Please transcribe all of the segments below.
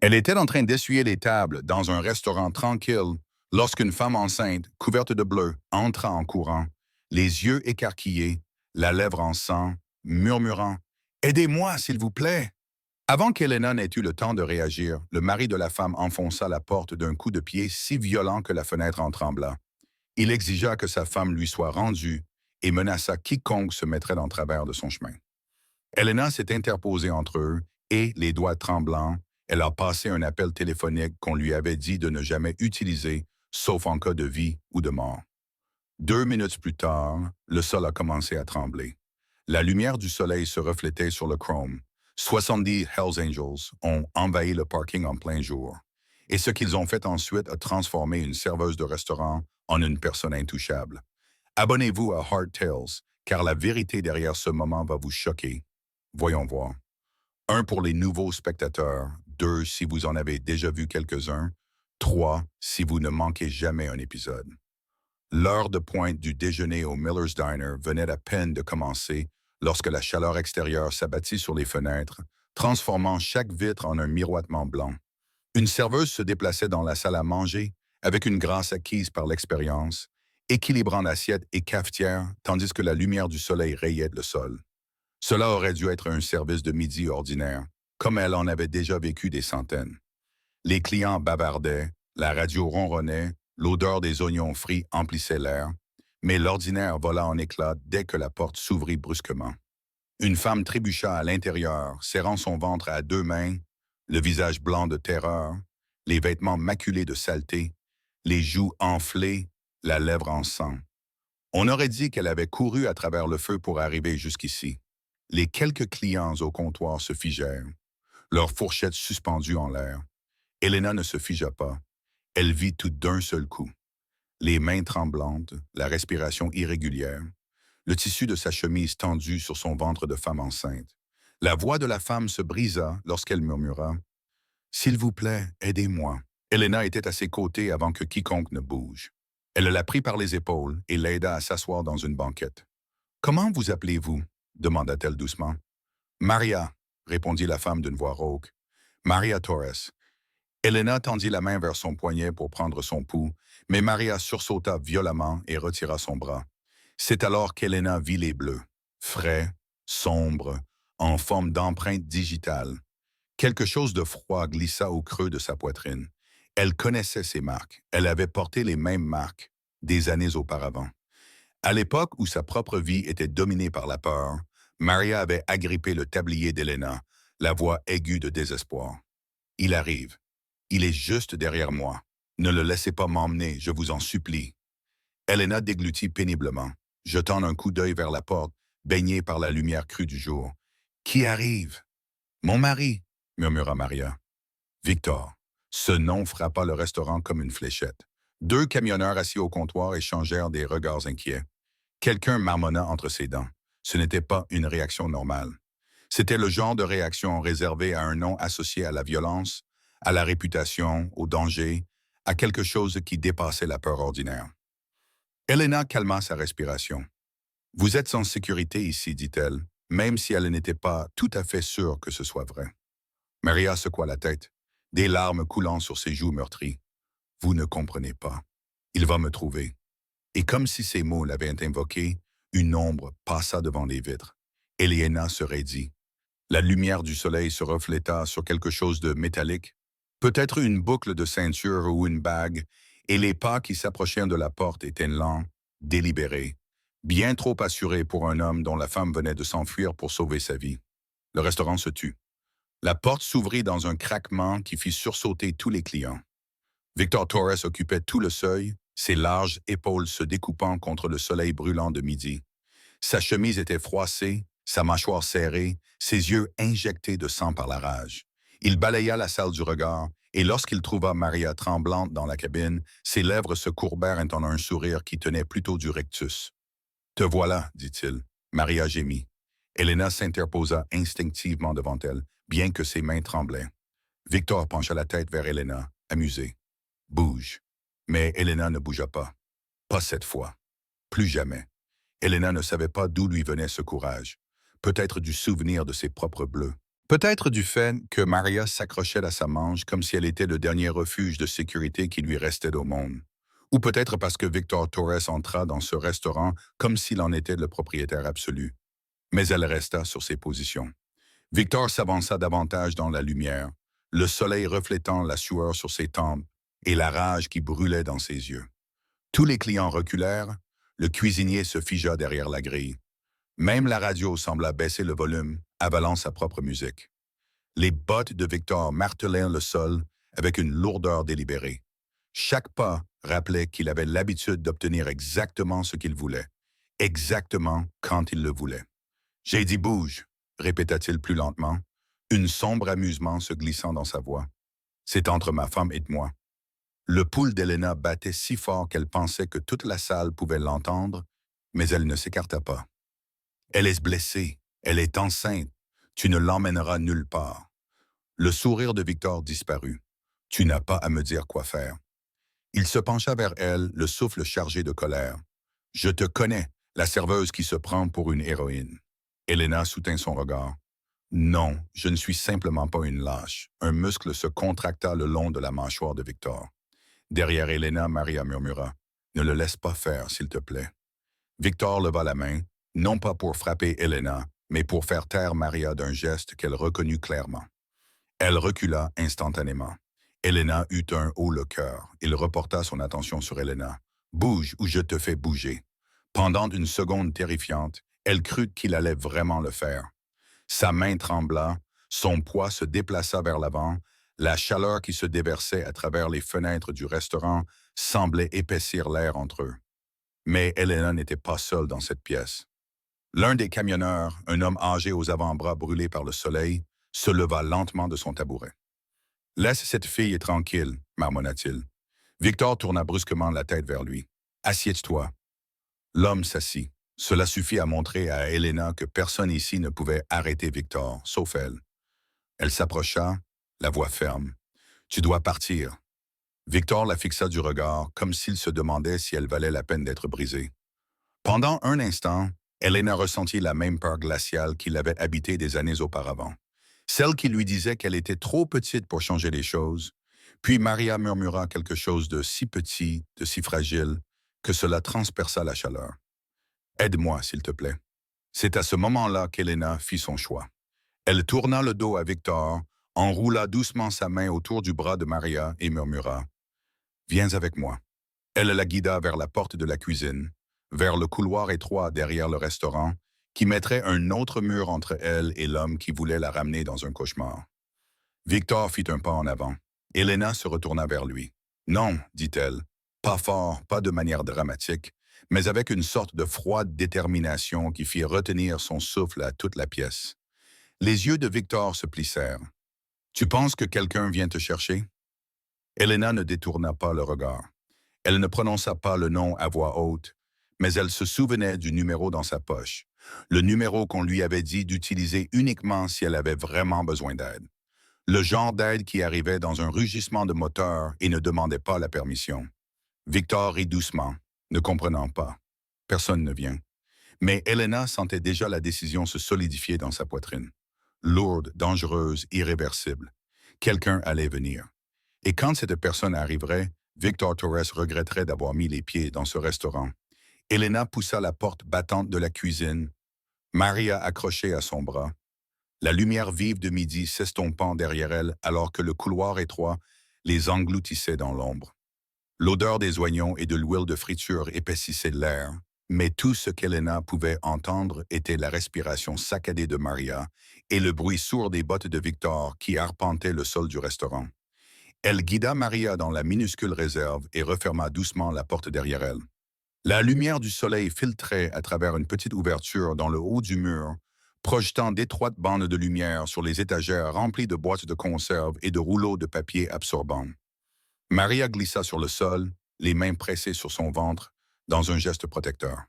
Elle était en train d'essuyer les tables dans un restaurant tranquille lorsqu'une femme enceinte, couverte de bleu, entra en courant, les yeux écarquillés, la lèvre en sang, murmurant « Aidez-moi, s'il vous plaît !» Avant qu'Elena n'ait eu le temps de réagir, le mari de la femme enfonça la porte d'un coup de pied si violent que la fenêtre en trembla. Il exigea que sa femme lui soit rendue et menaça quiconque se mettrait en travers de son chemin. Elena s'est interposée entre eux et, les doigts tremblants, elle a passé un appel téléphonique qu'on lui avait dit de ne jamais utiliser, sauf en cas de vie ou de mort. 2 minutes plus tard, le sol a commencé à trembler. La lumière du soleil se reflétait sur le chrome. 70 Hells Angels ont envahi le parking en plein jour. Et ce qu'ils ont fait ensuite a transformé une serveuse de restaurant en une personne intouchable. Abonnez-vous à Hard Tales, car la vérité derrière ce moment va vous choquer. Voyons voir. 1 pour les nouveaux spectateurs, 2 si vous en avez déjà vu quelques-uns, 3 si vous ne manquez jamais un épisode. L'heure de pointe du déjeuner au Miller's Diner venait à peine de commencer lorsque la chaleur extérieure s'abattit sur les fenêtres, transformant chaque vitre en un miroitement blanc. Une serveuse se déplaçait dans la salle à manger avec une grâce acquise par l'expérience, équilibrant l'assiette et cafetière tandis que la lumière du soleil rayait le sol. Cela aurait dû être un service de midi ordinaire, comme elle en avait déjà vécu des centaines. Les clients bavardaient, la radio ronronnait, l'odeur des oignons frits emplissait l'air, mais l'ordinaire vola en éclats dès que la porte s'ouvrit brusquement. Une femme trébucha à l'intérieur, serrant son ventre à 2 mains, le visage blanc de terreur, les vêtements maculés de saleté, les joues enflées, la lèvre en sang. On aurait dit qu'elle avait couru à travers le feu pour arriver jusqu'ici. Les quelques clients au comptoir se figèrent, leurs fourchettes suspendues en l'air. Elena ne se figea pas. Elle vit tout d'un seul coup. Les mains tremblantes, la respiration irrégulière, le tissu de sa chemise tendu sur son ventre de femme enceinte. La voix de la femme se brisa lorsqu'elle murmura « S'il vous plaît, aidez-moi ». Elena était à ses côtés avant que quiconque ne bouge. Elle la prit par les épaules et l'aida à s'asseoir dans une banquette. « Comment vous appelez-vous » demanda-t-elle doucement. « Maria » répondit la femme d'une voix rauque. « Maria Torres. » Elena tendit la main vers son poignet pour prendre son pouls, mais Maria sursauta violemment et retira son bras. C'est alors qu'Elena vit les bleus, frais, sombres, en forme d'empreinte digitale. Quelque chose de froid glissa au creux de sa poitrine. Elle connaissait ces marques. Elle avait porté les mêmes marques des années auparavant. À l'époque où sa propre vie était dominée par la peur, Maria avait agrippé le tablier d'Elena, la voix aiguë de désespoir. « Il arrive. Il est juste derrière moi. Ne le laissez pas m'emmener, je vous en supplie. » Elena déglutit péniblement, jetant un coup d'œil vers la porte, baignée par la lumière crue du jour. « Qui arrive? »« Mon mari, » murmura Maria. « Victor. » Ce nom frappa le restaurant comme une fléchette. 2 camionneurs assis au comptoir échangèrent des regards inquiets. Quelqu'un marmonna entre ses dents. Ce n'était pas une réaction normale. C'était le genre de réaction réservée à un nom associé à la violence, à la réputation, au danger, à quelque chose qui dépassait la peur ordinaire. Elena calma sa respiration. « Vous êtes en sécurité ici, dit-elle, même si elle n'était pas tout à fait sûre que ce soit vrai. » Maria secoua la tête, des larmes coulant sur ses joues meurtries. « Vous ne comprenez pas. Il va me trouver. » Et comme si ces mots l'avaient invoqué, une ombre passa devant les vitres. Elena se raidit. La lumière du soleil se refléta sur quelque chose de métallique, peut-être une boucle de ceinture ou une bague, et les pas qui s'approchèrent de la porte étaient lents, délibérés, bien trop assurés pour un homme dont la femme venait de s'enfuir pour sauver sa vie. Le restaurant se tut. La porte s'ouvrit dans un craquement qui fit sursauter tous les clients. Victor Torres occupait tout le seuil, ses larges épaules se découpant contre le soleil brûlant de midi. Sa chemise était froissée, sa mâchoire serrée, ses yeux injectés de sang par la rage. Il balaya la salle du regard, et lorsqu'il trouva Maria tremblante dans la cabine, ses lèvres se courbèrent en un sourire qui tenait plutôt du rectus. « Te voilà, dit-il. » Maria gémit. Elena s'interposa instinctivement devant elle, bien que ses mains tremblaient. Victor pencha la tête vers Elena, amusé. « Bouge. » Mais Elena ne bougea pas. Pas cette fois. Plus jamais. Elena ne savait pas d'où lui venait ce courage. Peut-être du souvenir de ses propres bleus. Peut-être du fait que Maria s'accrochait à sa manche comme si elle était le dernier refuge de sécurité qui lui restait au monde. Ou peut-être parce que Victor Torres entra dans ce restaurant comme s'il en était le propriétaire absolu. Mais elle resta sur ses positions. Victor s'avança davantage dans la lumière, le soleil reflétant la sueur sur ses tempes et la rage qui brûlait dans ses yeux. Tous les clients reculèrent, le cuisinier se figea derrière la grille. Même la radio sembla baisser le volume, avalant sa propre musique. Les bottes de Victor martelaient le sol avec une lourdeur délibérée. Chaque pas rappelait qu'il avait l'habitude d'obtenir exactement ce qu'il voulait, exactement quand il le voulait. J'ai dit bouge, répéta-t-il plus lentement, une sombre amusement se glissant dans sa voix. C'est entre ma femme et moi. Le pouls d'Helena battait si fort qu'elle pensait que toute la salle pouvait l'entendre, mais elle ne s'écarta pas. Elle est blessée, elle est enceinte, tu ne l'emmèneras nulle part. Le sourire de Victor disparut. Tu n'as pas à me dire quoi faire. Il se pencha vers elle, le souffle chargé de colère. Je te connais, la serveuse qui se prend pour une héroïne. Helena soutint son regard. Non, je ne suis simplement pas une lâche. Un muscle se contracta le long de la mâchoire de Victor. Derrière Helena, Maria murmura. Ne le laisse pas faire, s'il te plaît. Victor leva la main, non pas pour frapper Helena, mais pour faire taire Maria d'un geste qu'elle reconnut clairement. Elle recula instantanément. Helena eut un haut le cœur. Il reporta son attention sur Helena. Bouge ou je te fais bouger. Pendant une seconde terrifiante, elle crut qu'il allait vraiment le faire. Sa main trembla, son poids se déplaça vers l'avant, la chaleur qui se déversait à travers les fenêtres du restaurant semblait épaissir l'air entre eux. Mais Helena n'était pas seule dans cette pièce. L'un des camionneurs, un homme âgé aux avant-bras brûlés par le soleil, se leva lentement de son tabouret. « Laisse cette fille tranquille, marmonna-t-il. Victor tourna brusquement la tête vers lui. « Assieds-toi. » L'homme s'assit. Cela suffit à montrer à Helena que personne ici ne pouvait arrêter Victor, sauf elle. Elle s'approcha, la voix ferme. « Tu dois partir. » Victor la fixa du regard, comme s'il se demandait si elle valait la peine d'être brisée. Pendant un instant, Helena ressentit la même peur glaciale qui l'avait habitée des années auparavant. Celle qui lui disait qu'elle était trop petite pour changer les choses. Puis Maria murmura quelque chose de si petit, de si fragile, que cela transperça la chaleur. « Aide-moi, s'il te plaît. » C'est à ce moment-là qu'Helena fit son choix. Elle tourna le dos à Victor, enroula doucement sa main autour du bras de Maria et murmura « Viens avec moi. » Elle la guida vers la porte de la cuisine, vers le couloir étroit derrière le restaurant, qui mettrait un autre mur entre elle et l'homme qui voulait la ramener dans un cauchemar. Victor fit un pas en avant. Helena se retourna vers lui. « Non, dit-elle, pas fort, pas de manière dramatique, mais avec une sorte de froide détermination qui fit retenir son souffle à toute la pièce. Les yeux de Victor se plissèrent. « Tu penses que quelqu'un vient te chercher? » Helena ne détourna pas le regard. Elle ne prononça pas le nom à voix haute, mais elle se souvenait du numéro dans sa poche, le numéro qu'on lui avait dit d'utiliser uniquement si elle avait vraiment besoin d'aide. Le genre d'aide qui arrivait dans un rugissement de moteur et ne demandait pas la permission. Victor rit doucement, ne comprenant pas. Personne ne vient. Mais Helena sentait déjà la décision se solidifier dans sa poitrine. Lourde, dangereuse, irréversible. Quelqu'un allait venir. Et quand cette personne arriverait, Victor Torres regretterait d'avoir mis les pieds dans ce restaurant. Helena poussa la porte battante de la cuisine, Maria accrochée à son bras, la lumière vive de midi s'estompant derrière elle alors que le couloir étroit les engloutissait dans l'ombre. L'odeur des oignons et de l'huile de friture épaississait l'air, mais tout ce qu'Helena pouvait entendre était la respiration saccadée de Maria et le bruit sourd des bottes de Victor qui arpentaient le sol du restaurant. Elle guida Maria dans la minuscule réserve et referma doucement la porte derrière elle. La lumière du soleil filtrait à travers une petite ouverture dans le haut du mur, projetant d'étroites bandes de lumière sur les étagères remplies de boîtes de conserve et de rouleaux de papier absorbants. Maria glissa sur le sol, les mains pressées sur son ventre, dans un geste protecteur.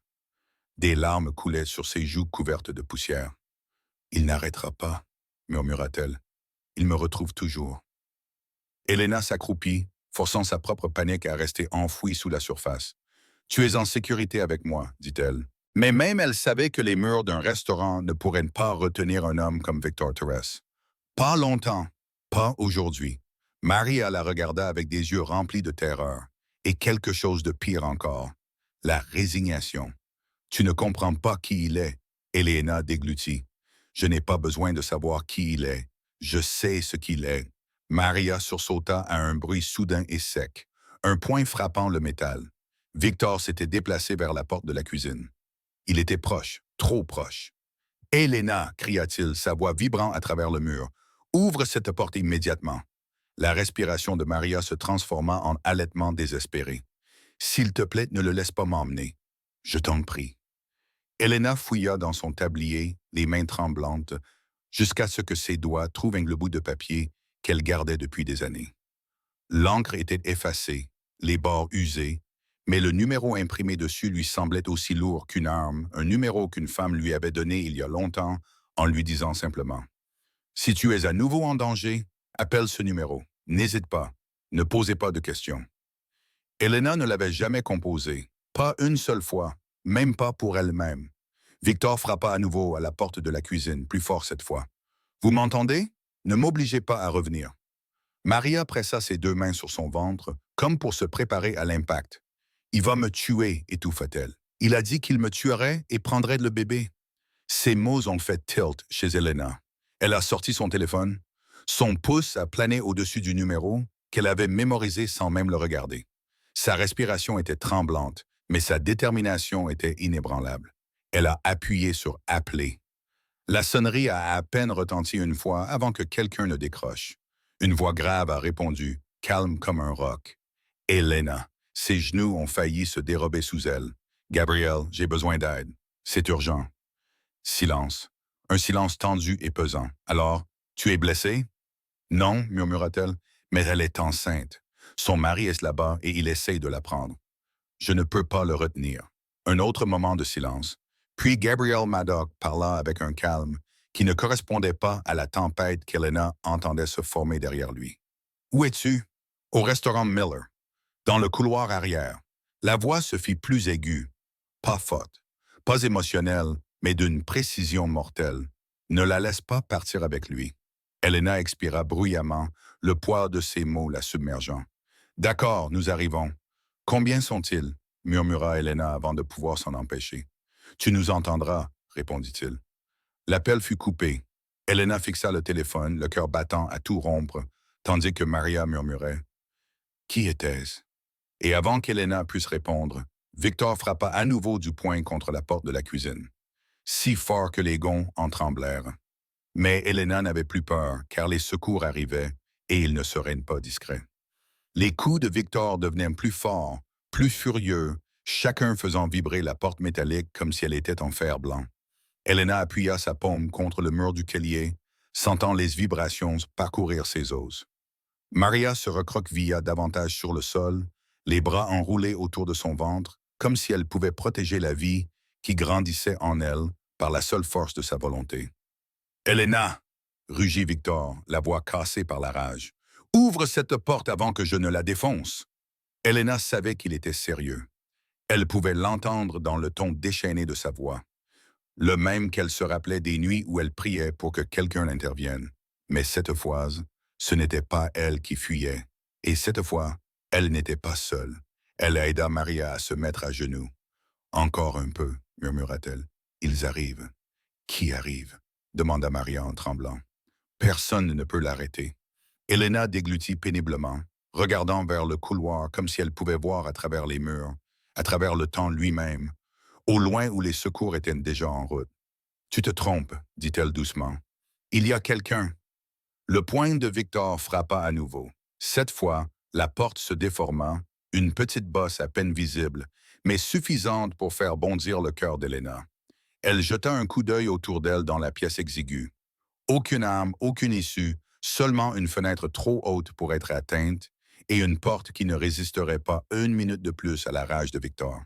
Des larmes coulaient sur ses joues couvertes de poussière. « Il n'arrêtera pas, » murmura-t-elle. « Il me retrouve toujours. » Helena s'accroupit, forçant sa propre panique à rester enfouie sous la surface. « Tu es en sécurité avec moi, dit-elle. » Mais même elle savait que les murs d'un restaurant ne pourraient pas retenir un homme comme Victor Torres. Pas longtemps, pas aujourd'hui. Maria la regarda avec des yeux remplis de terreur. Et quelque chose de pire encore, la résignation. Tu ne comprends pas qui il est, Elena déglutit. Je n'ai pas besoin de savoir qui il est. Je sais ce qu'il est. Maria sursauta à un bruit soudain et sec. Un poing frappant le métal. Victor s'était déplacé vers la porte de la cuisine. Il était proche, trop proche. Elena, cria-t-il, sa voix vibrant à travers le mur. Ouvre cette porte immédiatement. La respiration de Maria se transforma en halètement désespéré. S'il te plaît, ne le laisse pas m'emmener. Je t'en prie. Elena fouilla dans son tablier, les mains tremblantes, jusqu'à ce que ses doigts trouvent le bout de papier qu'elle gardait depuis des années. L'encre était effacée, les bords usés, mais le numéro imprimé dessus lui semblait aussi lourd qu'une arme, un numéro qu'une femme lui avait donné il y a longtemps en lui disant simplement « Si tu es à nouveau en danger, appelle ce numéro. N'hésite pas. Ne posez pas de questions. » Elena ne l'avait jamais composé, pas une seule fois, même pas pour elle-même. Victor frappa à nouveau à la porte de la cuisine, plus fort cette fois. « Vous m'entendez? Ne m'obligez pas à revenir. » Maria pressa ses deux mains sur son ventre, comme pour se préparer à l'impact. « Il va me tuer, » étouffa-t-elle. « Il a dit qu'il me tuerait et prendrait le bébé. » Ces mots ont fait tilt chez Elena. Elle a sorti son téléphone. Son pouce a plané au-dessus du numéro qu'elle avait mémorisé sans même le regarder. Sa respiration était tremblante, mais sa détermination était inébranlable. Elle a appuyé sur « Appeler ». La sonnerie a à peine retenti une fois avant que quelqu'un ne décroche. Une voix grave a répondu, calme comme un roc. « Elena ». Ses genoux ont failli se dérober sous elle. « Gabriel, j'ai besoin d'aide. C'est urgent. » Silence. Un silence tendu et pesant. « Alors, tu es blessée? »« Non, murmura-t-elle, mais elle est enceinte. Son mari est là-bas et il essaye de la prendre. Je ne peux pas le retenir. » Un autre moment de silence. Puis Gabriel Maddock parla avec un calme qui ne correspondait pas à la tempête qu'Elena entendait se former derrière lui. « Où es-tu? »« Au restaurant Miller. » Dans le couloir arrière. La voix se fit plus aiguë. Pas forte, pas émotionnelle, mais d'une précision mortelle. Ne la laisse pas partir avec lui. Elena expira bruyamment, le poids de ses mots la submergeant. « D'accord, nous arrivons. »« Combien sont-ils? » murmura Elena avant de pouvoir s'en empêcher. « Tu nous entendras, » répondit-il. L'appel fut coupé. Elena fixa le téléphone, le cœur battant à tout rompre, tandis que Maria murmurait « Qui était-ce » Et avant qu'Elena puisse répondre, Victor frappa à nouveau du poing contre la porte de la cuisine, si fort que les gonds en tremblèrent. Mais Elena n'avait plus peur, car les secours arrivaient, et ils ne seraient pas discrets. Les coups de Victor devenaient plus forts, plus furieux, chacun faisant vibrer la porte métallique comme si elle était en fer blanc. Elena appuya sa paume contre le mur du cellier, sentant les vibrations parcourir ses os. Maria se recroquevilla davantage sur le sol, les bras enroulés autour de son ventre, comme si elle pouvait protéger la vie qui grandissait en elle par la seule force de sa volonté. « Elena !» rugit Victor, la voix cassée par la rage. « Ouvre cette porte avant que je ne la défonce !» Elena savait qu'il était sérieux. Elle pouvait l'entendre dans le ton déchaîné de sa voix, le même qu'elle se rappelait des nuits où elle priait pour que quelqu'un l'intervienne. Mais cette fois, ce n'était pas elle qui fuyait. Et cette fois, elle n'était pas seule. Elle aida Maria à se mettre à genoux. « Encore un peu, » murmura-t-elle. « Ils arrivent. »« Qui arrive ?» demanda Maria en tremblant. « Personne ne peut l'arrêter. » Elena déglutit péniblement, regardant vers le couloir comme si elle pouvait voir à travers les murs, à travers le temps lui-même, au loin où les secours étaient déjà en route. « Tu te trompes, » dit-elle doucement. « Il y a quelqu'un. » Le poing de Victor frappa à nouveau. Cette fois, la porte se déforma, une petite bosse à peine visible, mais suffisante pour faire bondir le cœur d'Elena. Elle jeta un coup d'œil autour d'elle dans la pièce exiguë. Aucune arme, aucune issue, seulement une fenêtre trop haute pour être atteinte et une porte qui ne résisterait pas une minute de plus à la rage de Victor.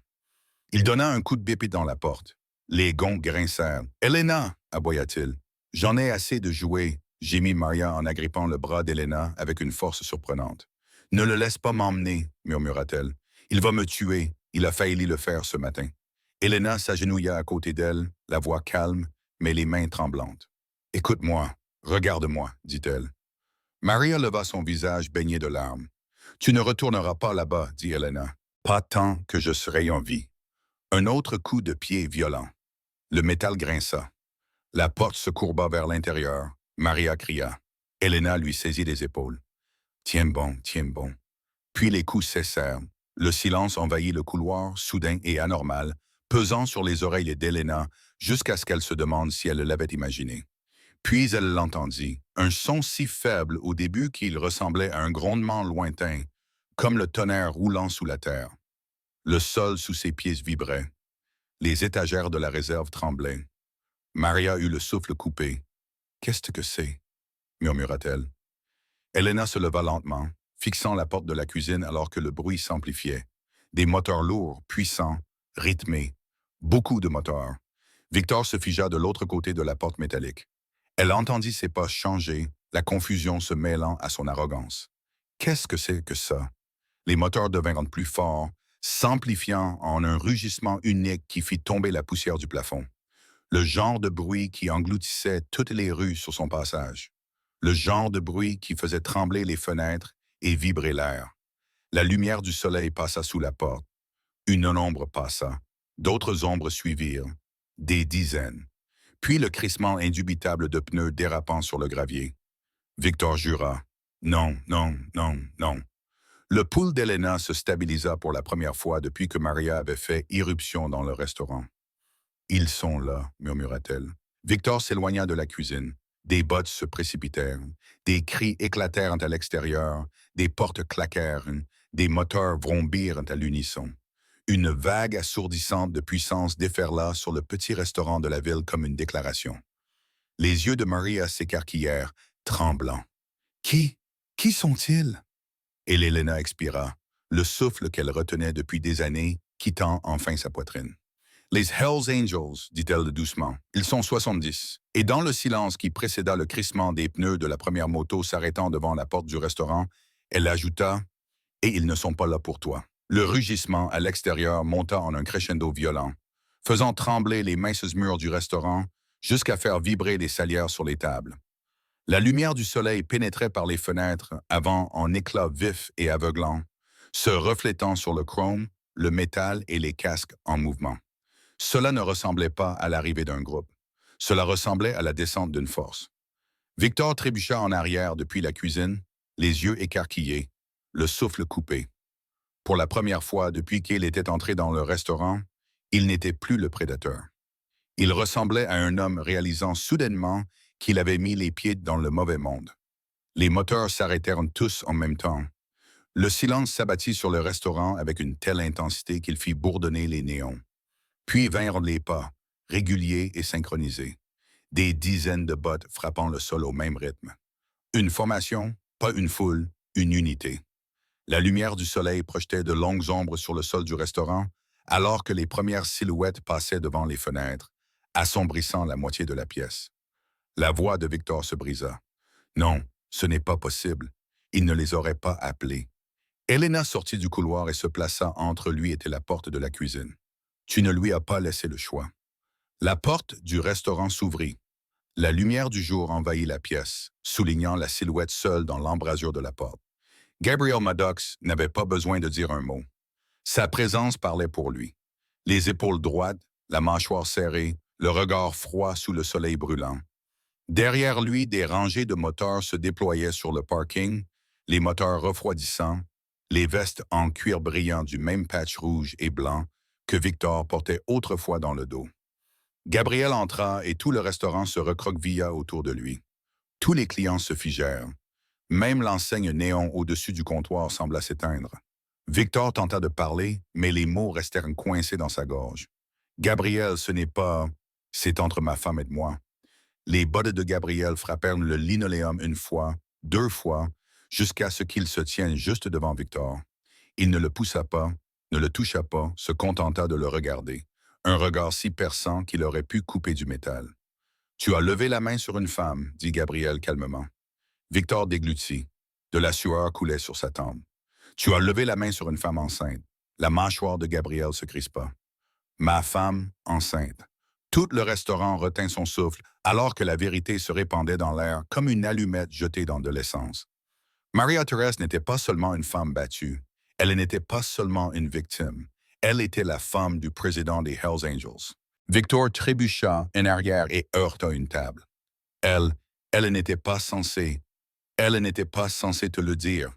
Il donna un coup de bip dans la porte. Les gonds grincèrent. « Elena !» aboya-t-il. « J'en ai assez de jouer !» gémit Maria en agrippant le bras d'Elena avec une force surprenante. « Ne le laisse pas m'emmener !» murmura-t-elle. « Il va me tuer. Il a failli le faire ce matin. » Elena s'agenouilla à côté d'elle, la voix calme, mais les mains tremblantes. « Écoute-moi. » Regarde-moi, dit-elle. Maria leva son visage baigné de larmes. Tu ne retourneras pas là-bas, dit Helena. Pas tant que je serai en vie. Un autre coup de pied violent. Le métal grinça. La porte se courba vers l'intérieur. Maria cria. Helena lui saisit les épaules. Tiens bon, tiens bon. Puis les coups cessèrent. Le silence envahit le couloir, soudain et anormal, pesant sur les oreilles d'Helena jusqu'à ce qu'elle se demande si elle l'avait imaginé. Puis elle l'entendit, un son si faible au début qu'il ressemblait à un grondement lointain, comme le tonnerre roulant sous la terre. Le sol sous ses pieds vibrait. Les étagères de la réserve tremblaient. Maria eut le souffle coupé. « Qu'est-ce que c'est » murmura-t-elle. Helena se leva lentement, fixant la porte de la cuisine alors que le bruit s'amplifiait. Des moteurs lourds, puissants, rythmés. Beaucoup de moteurs. Victor se figea de l'autre côté de la porte métallique. Elle entendit ses pas changer, la confusion se mêlant à son arrogance. Qu'est-ce que c'est que ça? Les moteurs devinrent plus forts, s'amplifiant en un rugissement unique qui fit tomber la poussière du plafond. Le genre de bruit qui engloutissait toutes les rues sur son passage. Le genre de bruit qui faisait trembler les fenêtres et vibrer l'air. La lumière du soleil passa sous la porte. Une ombre passa. D'autres ombres suivirent. Des dizaines. Puis le crissement indubitable de pneus dérapant sur le gravier. Victor jura. Non, non, non, non. Le pouls d'Helena se stabilisa pour la première fois depuis que Maria avait fait irruption dans le restaurant. Ils sont là, murmura-t-elle. Victor s'éloigna de la cuisine. Des bottes se précipitèrent. Des cris éclatèrent à l'extérieur. Des portes claquèrent. Des moteurs vrombirent à l'unisson. Une vague assourdissante de puissance déferla sur le petit restaurant de la ville comme une déclaration. Les yeux de Maria s'écarquillèrent, tremblants. « Qui sont-ils » Et Helena expira, le souffle qu'elle retenait depuis des années quittant enfin sa poitrine. « Les Hells Angels » dit-elle doucement. « Ils sont 70. » Et dans le silence qui précéda le crissement des pneus de la première moto s'arrêtant devant la porte du restaurant, elle ajouta « Et ils ne sont pas là pour toi. » Le rugissement à l'extérieur monta en un crescendo violent, faisant trembler les minces murs du restaurant jusqu'à faire vibrer les salières sur les tables. La lumière du soleil pénétrait par les fenêtres avant en éclats vifs et aveuglants, se reflétant sur le chrome, le métal et les casques en mouvement. Cela ne ressemblait pas à l'arrivée d'un groupe. Cela ressemblait à la descente d'une force. Victor trébucha en arrière depuis la cuisine, les yeux écarquillés, le souffle coupé. Pour la première fois depuis qu'il était entré dans le restaurant, il n'était plus le prédateur. Il ressemblait à un homme réalisant soudainement qu'il avait mis les pieds dans le mauvais monde. Les moteurs s'arrêtèrent tous en même temps. Le silence s'abattit sur le restaurant avec une telle intensité qu'il fit bourdonner les néons. Puis vinrent les pas, réguliers et synchronisés. Des dizaines de bottes frappant le sol au même rythme. Une formation, pas une foule, une unité. La lumière du soleil projetait de longues ombres sur le sol du restaurant, alors que les premières silhouettes passaient devant les fenêtres, assombrissant la moitié de la pièce. La voix de Victor se brisa. Non, ce n'est pas possible. Il ne les aurait pas appelés. Helena sortit du couloir et se plaça entre lui et la porte de la cuisine. Tu ne lui as pas laissé le choix. La porte du restaurant s'ouvrit. La lumière du jour envahit la pièce, soulignant la silhouette seule dans l'embrasure de la porte. Gabriel Maddox n'avait pas besoin de dire un mot. Sa présence parlait pour lui. Les épaules droites, la mâchoire serrée, le regard froid sous le soleil brûlant. Derrière lui, des rangées de moteurs se déployaient sur le parking, les moteurs refroidissants, les vestes en cuir brillant du même patch rouge et blanc que Victor portait autrefois dans le dos. Gabriel entra et tout le restaurant se recroquevilla autour de lui. Tous les clients se figèrent. Même l'enseigne néon au-dessus du comptoir sembla s'éteindre. Victor tenta de parler, mais les mots restèrent coincés dans sa gorge. « Gabriel, ce n'est pas... C'est entre ma femme et moi. » Les bottes de Gabriel frappèrent le linoléum une fois, deux fois, jusqu'à ce qu'il se tienne juste devant Victor. Il ne le poussa pas, ne le toucha pas, se contenta de le regarder. Un regard si perçant qu'il aurait pu couper du métal. « Tu as levé la main sur une femme, » dit Gabriel calmement. Victor déglutit. De la sueur coulait sur sa tempe. « Tu as levé la main sur une femme enceinte. » La mâchoire de Gabriel se crispa. « Ma femme enceinte. Tout le restaurant retint son souffle, alors que la vérité se répandait dans l'air comme une allumette jetée dans de l'essence. Maria Thérèse n'était pas seulement une femme battue, elle n'était pas seulement une victime, elle était la femme du président des Hells Angels. Victor trébucha en arrière et heurta une table. Elle, elle n'était pas censée, elle n'était pas censée te le dire.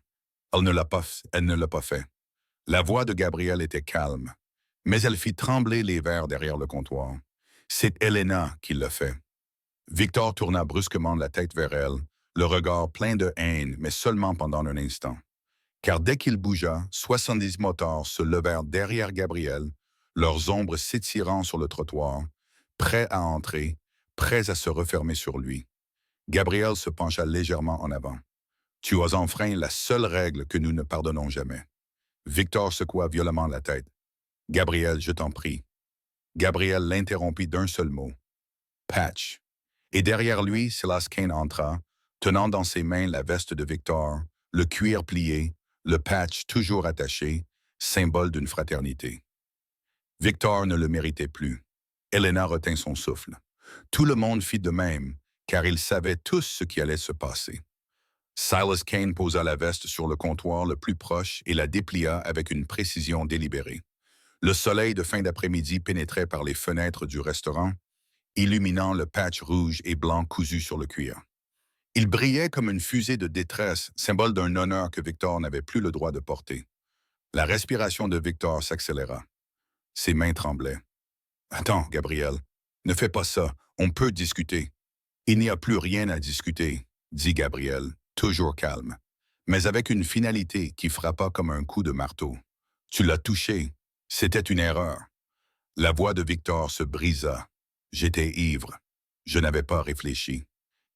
Elle ne l'a pas fait. La voix de Gabrielle était calme, mais elle fit trembler les verres derrière le comptoir. C'est Elena qui l'a fait. Victor tourna brusquement la tête vers elle, le regard plein de haine, mais seulement pendant un instant. Car dès qu'il bougea, 70 motards se levèrent derrière Gabriel, leurs ombres s'étirant sur le trottoir, prêts à entrer, prêts à se refermer sur lui. Gabriel se pencha légèrement en avant. Tu as enfreint la seule règle que nous ne pardonnons jamais. Victor secoua violemment la tête. Gabriel, je t'en prie. Gabriel l'interrompit d'un seul mot. Patch. Et derrière lui, Silas Kane entra, tenant dans ses mains la veste de Victor, le cuir plié, le patch toujours attaché, symbole d'une fraternité. Victor ne le méritait plus. Elena retint son souffle. Tout le monde fit de même, car ils savaient tous ce qui allait se passer. Silas Kane posa la veste sur le comptoir le plus proche et la déplia avec une précision délibérée. Le soleil de fin d'après-midi pénétrait par les fenêtres du restaurant, illuminant le patch rouge et blanc cousu sur le cuir. Il brillait comme une fusée de détresse, symbole d'un honneur que Victor n'avait plus le droit de porter. La respiration de Victor s'accéléra. Ses mains tremblaient. « Attends, Gabriel, ne fais pas ça, on peut discuter. »« Il n'y a plus rien à discuter, » dit Gabriel, toujours calme, mais avec une finalité qui frappa comme un coup de marteau. « Tu l'as touché, c'était une erreur. » La voix de Victor se brisa. J'étais ivre. Je n'avais pas réfléchi.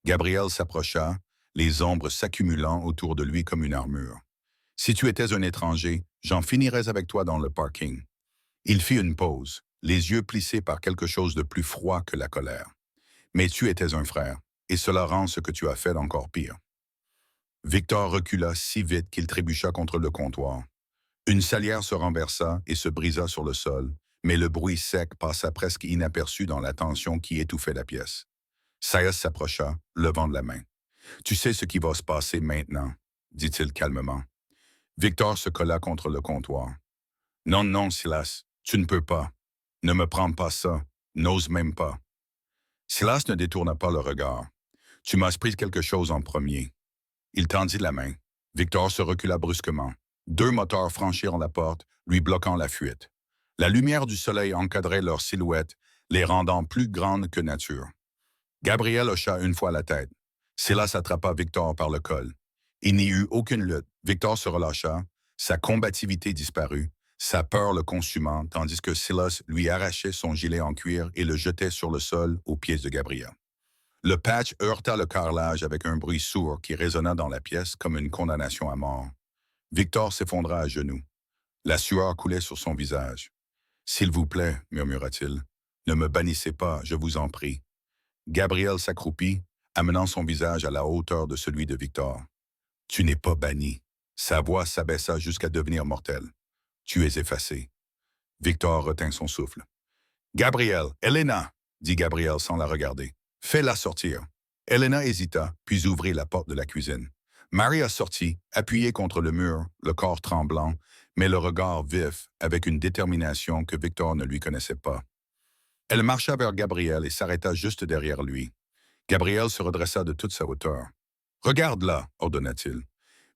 Gabriel s'approcha, les ombres s'accumulant autour de lui comme une armure. « Si tu étais un étranger, j'en finirais avec toi dans le parking. » Il fit une pause, les yeux plissés par quelque chose de plus froid que la colère. « Mais tu étais un frère, et cela rend ce que tu as fait encore pire. » Victor recula si vite qu'il trébucha contre le comptoir. Une salière se renversa et se brisa sur le sol, mais le bruit sec passa presque inaperçu dans la tension qui étouffait la pièce. Silas s'approcha, levant de la main. « Tu sais ce qui va se passer maintenant, » dit-il calmement. Victor se colla contre le comptoir. « Non, non, Silas, tu ne peux pas. Ne me prends pas ça, n'ose même pas. » Silas ne détourna pas le regard. « Tu m'as pris quelque chose en premier. » Il tendit la main. Victor se recula brusquement. 2 moteurs franchirent la porte, lui bloquant la fuite. La lumière du soleil encadrait leurs silhouettes, les rendant plus grandes que nature. Gabriel hocha une fois la tête. Silas attrapa Victor par le col. Il n'y eut aucune lutte. Victor se relâcha, sa combativité disparut, sa peur le consumant, tandis que Silas lui arrachait son gilet en cuir et le jetait sur le sol aux pieds de Gabriel. Le patch heurta le carrelage avec un bruit sourd qui résonna dans la pièce comme une condamnation à mort. Victor s'effondra à genoux. La sueur coulait sur son visage. « S'il vous plaît, murmura-t-il, ne me bannissez pas, je vous en prie. » Gabriel s'accroupit, amenant son visage à la hauteur de celui de Victor. « Tu n'es pas banni. » Sa voix s'abaissa jusqu'à devenir mortelle. « Tu es effacé. » Victor retint son souffle. « Gabriel, Elena !» dit Gabriel sans la regarder. « Fais-la sortir. » Elena hésita, puis ouvrit la porte de la cuisine. Maria sortit, appuyée contre le mur, le corps tremblant, mais le regard vif, avec une détermination que Victor ne lui connaissait pas. Elle marcha vers Gabriel et s'arrêta juste derrière lui. Gabriel se redressa de toute sa hauteur. « Regarde là !» ordonna-t-il.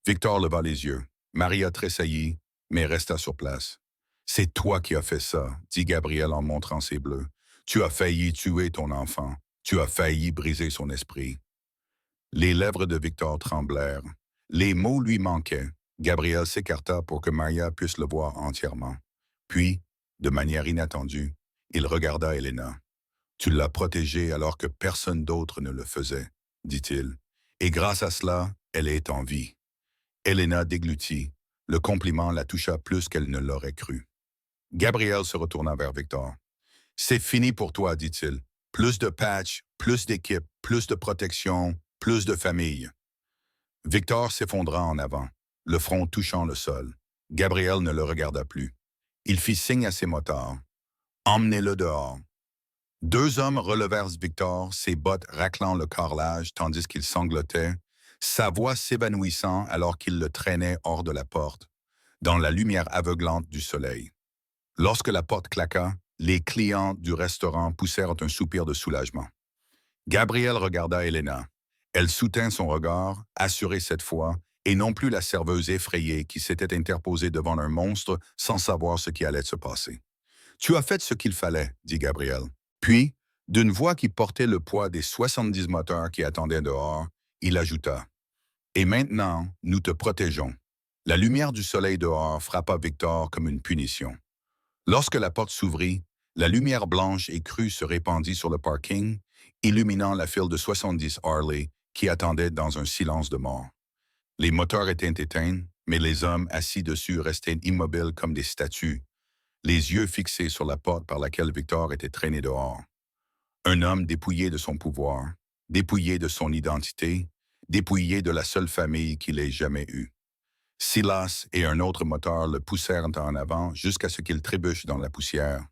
Victor leva les yeux. Maria tressaillit, mais resta sur place. « C'est toi qui as fait ça !» dit Gabriel en montrant ses bleus. « Tu as failli tuer ton enfant. Tu as failli briser son esprit. » Les lèvres de Victor tremblèrent. Les mots lui manquaient. Gabriel s'écarta pour que Maria puisse le voir entièrement. Puis, de manière inattendue, il regarda Elena. « Tu l'as protégée alors que personne d'autre ne le faisait, » dit-il. « Et grâce à cela, elle est en vie. » Elena déglutit. Le compliment la toucha plus qu'elle ne l'aurait cru. Gabriel se retourna vers Victor. « C'est fini pour toi, dit-il. Plus de patch, plus d'équipe, plus de protection, plus de famille. » Victor s'effondra en avant, le front touchant le sol. Gabriel ne le regarda plus. Il fit signe à ses motards. « Emmenez-le dehors. » 2 hommes relevèrent Victor, ses bottes raclant le carrelage tandis qu'il sanglotait, sa voix s'évanouissant alors qu'il le traînait hors de la porte, dans la lumière aveuglante du soleil. Lorsque la porte claqua, les clients du restaurant poussèrent un soupir de soulagement. Gabriel regarda Elena. Elle soutint son regard, assurée cette fois, et non plus la serveuse effrayée qui s'était interposée devant un monstre sans savoir ce qui allait se passer. Tu as fait ce qu'il fallait, dit Gabriel. Puis, d'une voix qui portait le poids des 70 moteurs qui attendaient dehors, il ajouta. Et maintenant, nous te protégeons. La lumière du soleil dehors frappa Victor comme une punition. Lorsque la porte s'ouvrit, la lumière blanche et crue se répandit sur le parking, illuminant la file de 70 Harley qui attendaient dans un silence de mort. Les moteurs étaient éteints, mais les hommes assis dessus restaient immobiles comme des statues, les yeux fixés sur la porte par laquelle Victor était traîné dehors. Un homme dépouillé de son pouvoir, dépouillé de son identité, dépouillé de la seule famille qu'il ait jamais eue. Silas et un autre moteur le poussèrent en avant jusqu'à ce qu'il trébuche dans la poussière.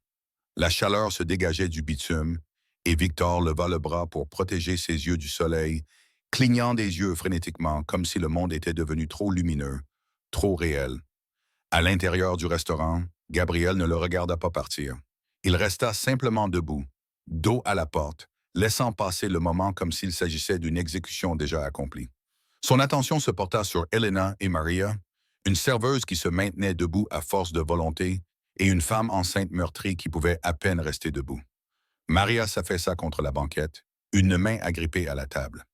La chaleur se dégageait du bitume et Victor leva le bras pour protéger ses yeux du soleil, clignant des yeux frénétiquement comme si le monde était devenu trop lumineux, trop réel. À l'intérieur du restaurant, Gabriel ne le regarda pas partir. Il resta simplement debout, dos à la porte, laissant passer le moment comme s'il s'agissait d'une exécution déjà accomplie. Son attention se porta sur Elena et Maria, une serveuse qui se maintenait debout à force de volonté et une femme enceinte meurtrie qui pouvait à peine rester debout. Maria s'affaissa contre la banquette, une main agrippée à la table.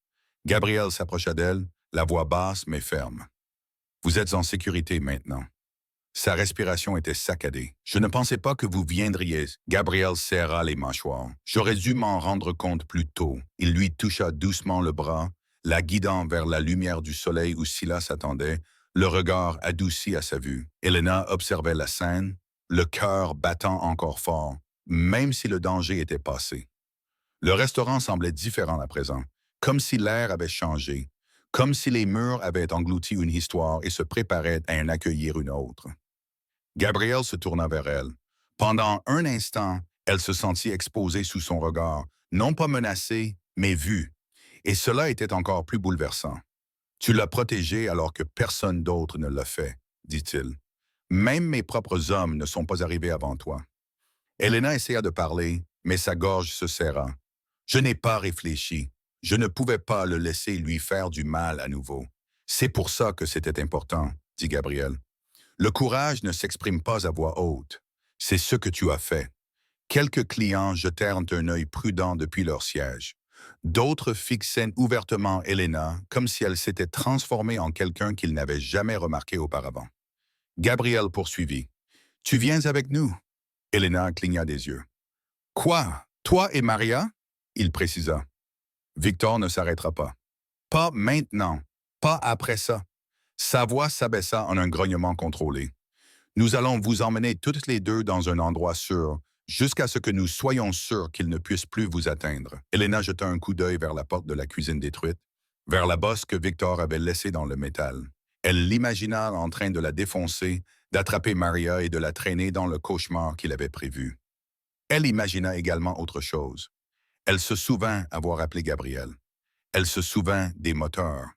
Gabriel s'approcha d'elle, la voix basse mais ferme. « Vous êtes en sécurité maintenant. » Sa respiration était saccadée. « Je ne pensais pas que vous viendriez. » Gabriel serra les mâchoires. « J'aurais dû m'en rendre compte plus tôt. » Il lui toucha doucement le bras, la guidant vers la lumière du soleil où Silas attendait, le regard adouci à sa vue. Elena observait la scène, le cœur battant encore fort, même si le danger était passé. Le restaurant semblait différent à présent, comme si l'air avait changé, comme si les murs avaient englouti une histoire et se préparaient à en accueillir une autre. Gabriel se tourna vers elle. Pendant un instant, elle se sentit exposée sous son regard, non pas menacée, mais vue. Et cela était encore plus bouleversant. « Tu l'as protégée alors que personne d'autre ne l'a fait, » dit-il. « Même mes propres hommes ne sont pas arrivés avant toi. » Elena essaya de parler, mais sa gorge se serra. « Je n'ai pas réfléchi. Je ne pouvais pas le laisser lui faire du mal à nouveau. C'est pour ça que c'était important, » dit Gabriel. « Le courage ne s'exprime pas à voix haute. C'est ce que tu as fait. » Quelques clients jetèrent un œil prudent depuis leur siège. D'autres fixaient ouvertement Elena comme si elle s'était transformée en quelqu'un qu'ils n'avaient jamais remarqué auparavant. Gabriel poursuivit. « Tu viens avec nous? » Elena cligna des yeux. « Quoi? Toi et Maria? » Il précisa. Victor ne s'arrêtera pas. « Pas maintenant. Pas après ça. » Sa voix s'abaissa en un grognement contrôlé. « Nous allons vous emmener toutes les deux dans un endroit sûr, jusqu'à ce que nous soyons sûrs qu'ils ne puissent plus vous atteindre. » Elena jeta un coup d'œil vers la porte de la cuisine détruite, vers la bosse que Victor avait laissée dans le métal. Elle l'imagina en train de la défoncer, d'attraper Maria et de la traîner dans le cauchemar qu'il avait prévu. Elle imagina également autre chose. Elle se souvint avoir appelé Gabriel. Elle se souvint des moteurs.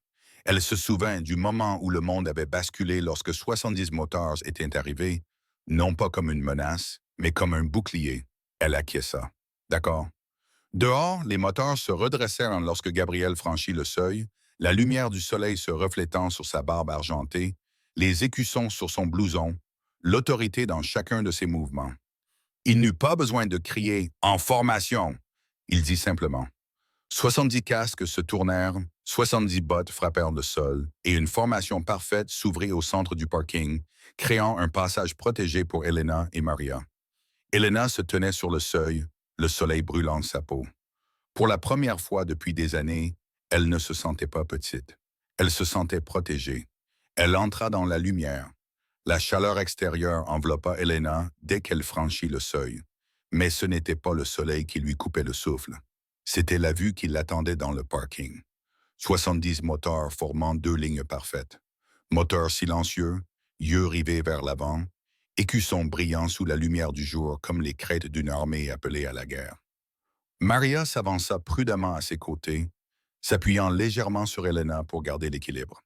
Elle se souvint du moment où le monde avait basculé lorsque 70 moteurs étaient arrivés, non pas comme une menace, mais comme un bouclier. Elle acquiesça. D'accord. Dehors, les moteurs se redressèrent lorsque Gabriel franchit le seuil, la lumière du soleil se reflétant sur sa barbe argentée, les écussons sur son blouson, l'autorité dans chacun de ses mouvements. Il n'eut pas besoin de crier « En formation !» Il dit simplement. 70 casques se tournèrent, 70 bottes frappèrent le sol, et une formation parfaite s'ouvrit au centre du parking, créant un passage protégé pour Elena et Maria. Elena se tenait sur le seuil, le soleil brûlant sa peau. Pour la première fois depuis des années, elle ne se sentait pas petite. Elle se sentait protégée. Elle entra dans la lumière. La chaleur extérieure enveloppa Elena dès qu'elle franchit le seuil. Mais ce n'était pas le soleil qui lui coupait le souffle. C'était la vue qui l'attendait dans le parking. 70 moteurs formant 2 lignes parfaites. Moteurs silencieux, yeux rivés vers l'avant, écussons brillants sous la lumière du jour comme les crêtes d'une armée appelée à la guerre. Maria s'avança prudemment à ses côtés, s'appuyant légèrement sur Elena pour garder l'équilibre.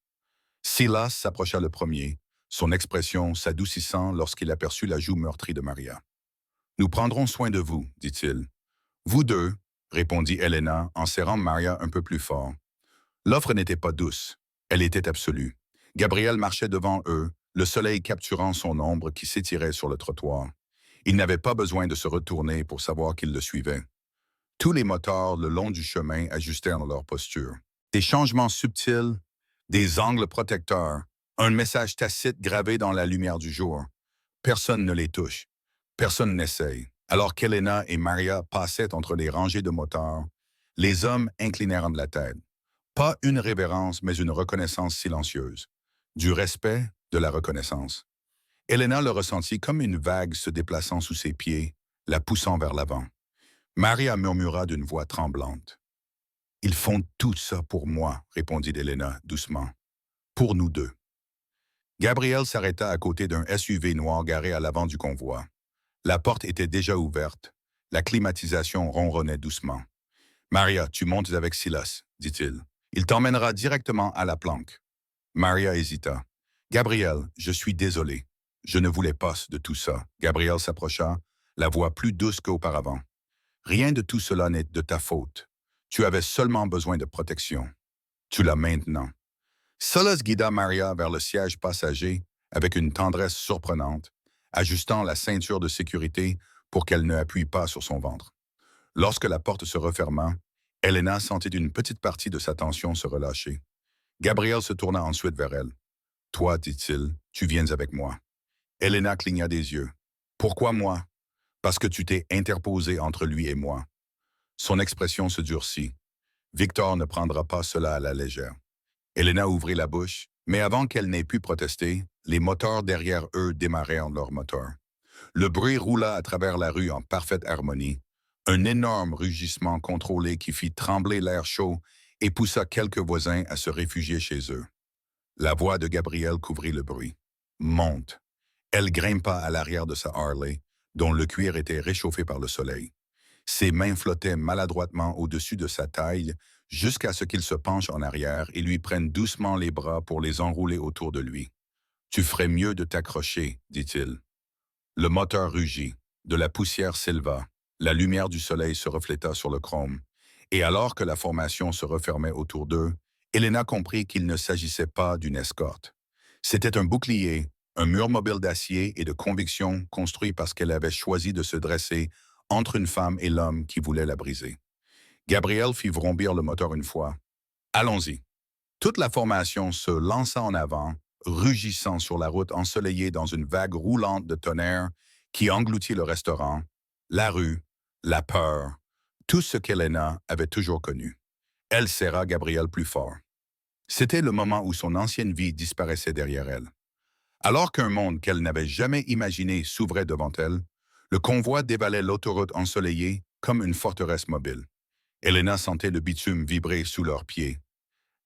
Silas s'approcha le premier, son expression s'adoucissant lorsqu'il aperçut la joue meurtrie de Maria. « Nous prendrons soin de vous, dit-il. « Vous deux, répondit Elena en serrant Maria un peu plus fort. L'offre n'était pas douce, elle était absolue. Gabriel marchait devant eux, le soleil capturant son ombre qui s'étirait sur le trottoir. Il n'avait pas besoin de se retourner pour savoir qu'il le suivait. Tous les motards le long du chemin ajustèrent leur posture. Des changements subtils, des angles protecteurs, un message tacite gravé dans la lumière du jour. Personne ne les touche. Personne n'essaye. Alors qu'Elena et Maria passaient entre les rangées de motards, les hommes inclinèrent la tête. Pas une révérence, mais une reconnaissance silencieuse. Du respect, de la reconnaissance. Elena le ressentit comme une vague se déplaçant sous ses pieds, la poussant vers l'avant. Maria murmura d'une voix tremblante. « Ils font tout ça pour moi, répondit Elena doucement. Pour nous deux. » Gabriel s'arrêta à côté d'un SUV noir garé à l'avant du convoi. La porte était déjà ouverte. La climatisation ronronnait doucement. « Maria, tu montes avec Silas, dit-il. Il t'emmènera directement à la planque. » Maria hésita. « Gabriel, je suis désolé. Je ne voulais pas de tout ça. » Gabriel s'approcha, la voix plus douce qu'auparavant. « Rien de tout cela n'est de ta faute. Tu avais seulement besoin de protection. Tu l'as maintenant. » Silas guida Maria vers le siège passager avec une tendresse surprenante, ajustant la ceinture de sécurité pour qu'elle ne appuie pas sur son ventre. Lorsque la porte se referma, Elena sentit une petite partie de sa tension se relâcher. Gabriel se tourna ensuite vers elle. « Toi, dit-il, tu viens avec moi. » Elena cligna des yeux. « Pourquoi moi? » « Parce que tu t'es interposé entre lui et moi. » Son expression se durcit. « Victor ne prendra pas cela à la légère. » Elena ouvrit la bouche, mais avant qu'elle n'ait pu protester, les moteurs derrière eux démarrèrent leur moteur. Le bruit roula à travers la rue en parfaite harmonie, un énorme rugissement contrôlé qui fit trembler l'air chaud et poussa quelques voisins à se réfugier chez eux. La voix de Gabriel couvrit le bruit. « Monte !» Elle grimpa à l'arrière de sa Harley, dont le cuir était réchauffé par le soleil. Ses mains flottaient maladroitement au-dessus de sa taille jusqu'à ce qu'il se penche en arrière et lui prenne doucement les bras pour les enrouler autour de lui. « Tu ferais mieux de t'accrocher, dit-il. » Le moteur rugit, de la poussière s'éleva, la lumière du soleil se refléta sur le chrome, et alors que la formation se refermait autour d'eux, Elena comprit qu'il ne s'agissait pas d'une escorte. C'était un bouclier, un mur mobile d'acier et de conviction construit parce qu'elle avait choisi de se dresser entre une femme et l'homme qui voulait la briser. Gabriel fit vrombir le moteur une fois. « Allons-y. » Toute la formation se lança en avant, rugissant sur la route ensoleillée dans une vague roulante de tonnerre qui engloutit le restaurant, la rue, la peur, tout ce qu'Elena avait toujours connu. Elle serra Gabriel plus fort. C'était le moment où son ancienne vie disparaissait derrière elle. Alors qu'un monde qu'elle n'avait jamais imaginé s'ouvrait devant elle, le convoi dévalait l'autoroute ensoleillée comme une forteresse mobile. Elena sentait le bitume vibrer sous leurs pieds.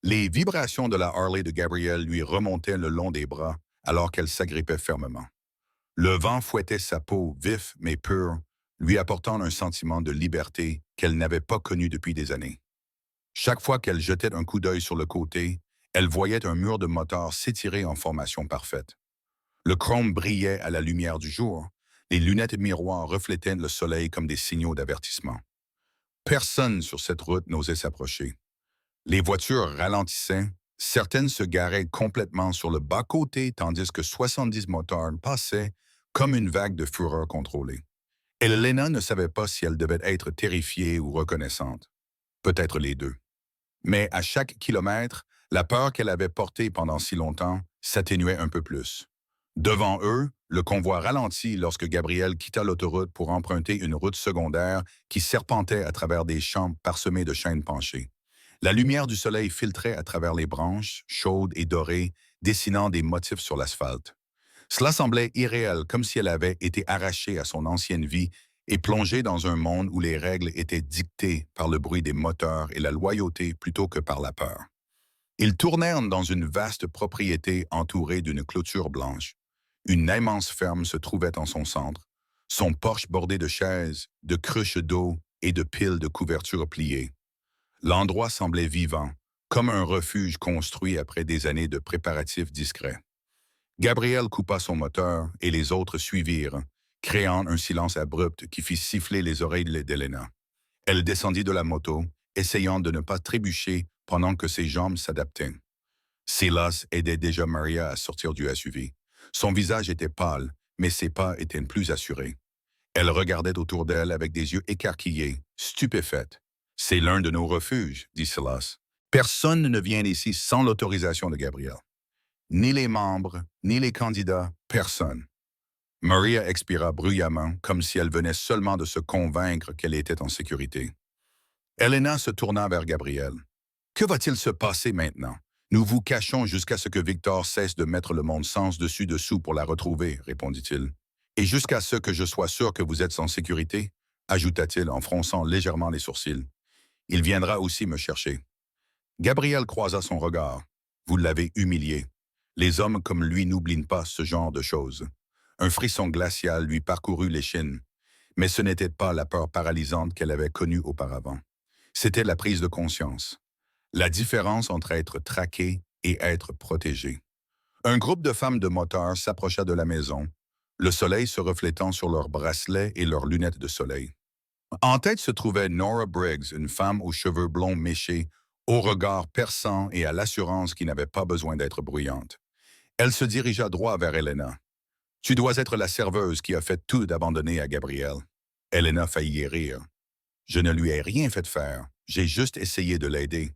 Les vibrations de la Harley de Gabriel lui remontaient le long des bras alors qu'elle s'agrippait fermement. Le vent fouettait sa peau vif mais pure, lui apportant un sentiment de liberté qu'elle n'avait pas connu depuis des années. Chaque fois qu'elle jetait un coup d'œil sur le côté, elle voyait un mur de motards s'étirer en formation parfaite. Le chrome brillait à la lumière du jour, les lunettes miroirs reflétaient le soleil comme des signaux d'avertissement. Personne sur cette route n'osait s'approcher. Les voitures ralentissaient, certaines se garaient complètement sur le bas-côté tandis que 70 motards passaient comme une vague de fureur contrôlée. Elena ne savait pas si elle devait être terrifiée ou reconnaissante. Peut-être les deux. Mais à chaque kilomètre, la peur qu'elle avait portée pendant si longtemps s'atténuait un peu plus. Devant eux, le convoi ralentit lorsque Gabriel quitta l'autoroute pour emprunter une route secondaire qui serpentait à travers des champs parsemés de chênes penchés. La lumière du soleil filtrait à travers les branches, chaudes et dorées, dessinant des motifs sur l'asphalte. Cela semblait irréel, comme si elle avait été arrachée à son ancienne vie et plongée dans un monde où les règles étaient dictées par le bruit des moteurs et la loyauté plutôt que par la peur. Ils tournèrent dans une vaste propriété entourée d'une clôture blanche. Une immense ferme se trouvait en son centre, son porche bordé de chaises, de cruches d'eau et de piles de couvertures pliées. L'endroit semblait vivant, comme un refuge construit après des années de préparatifs discrets. Gabriel coupa son moteur et les autres suivirent, créant un silence abrupt qui fit siffler les oreilles d'Elena. Elle descendit de la moto, essayant de ne pas trébucher pendant que ses jambes s'adaptaient. Silas aidait déjà Maria à sortir du SUV. Son visage était pâle, mais ses pas étaient plus assurés. Elle regardait autour d'elle avec des yeux écarquillés, stupéfaite. « C'est l'un de nos refuges, » dit Silas. « Personne ne vient ici sans l'autorisation de Gabriel. Ni les membres, ni les candidats, personne. » Maria expira bruyamment, comme si elle venait seulement de se convaincre qu'elle était en sécurité. Elena se tourna vers Gabriel. « Que va-t-il se passer maintenant? Nous vous cachons jusqu'à ce que Victor cesse de mettre le monde sens dessus-dessous pour la retrouver, répondit-il. Et jusqu'à ce que je sois sûr que vous êtes en sécurité, ajouta-t-il en fronçant légèrement les sourcils. Il viendra aussi me chercher. Gabriel croisa son regard. Vous l'avez humilié. Les hommes comme lui n'oublient pas ce genre de choses. Un frisson glacial lui parcourut l'échine, mais ce n'était pas la peur paralysante qu'elle avait connue auparavant. C'était la prise de conscience. La différence entre être traqué et être protégé. Un groupe de femmes de moteur s'approcha de la maison, le soleil se reflétant sur leurs bracelets et leurs lunettes de soleil. En tête se trouvait Nora Briggs, une femme aux cheveux blonds méchés, au regard perçant et à l'assurance qui n'avait pas besoin d'être bruyante. Elle se dirigea droit vers Elena. « Tu dois être la serveuse qui a fait tout d'abandonner à Gabriel. » Elena faillit rire. « Je ne lui ai rien fait faire, j'ai juste essayé de l'aider. »«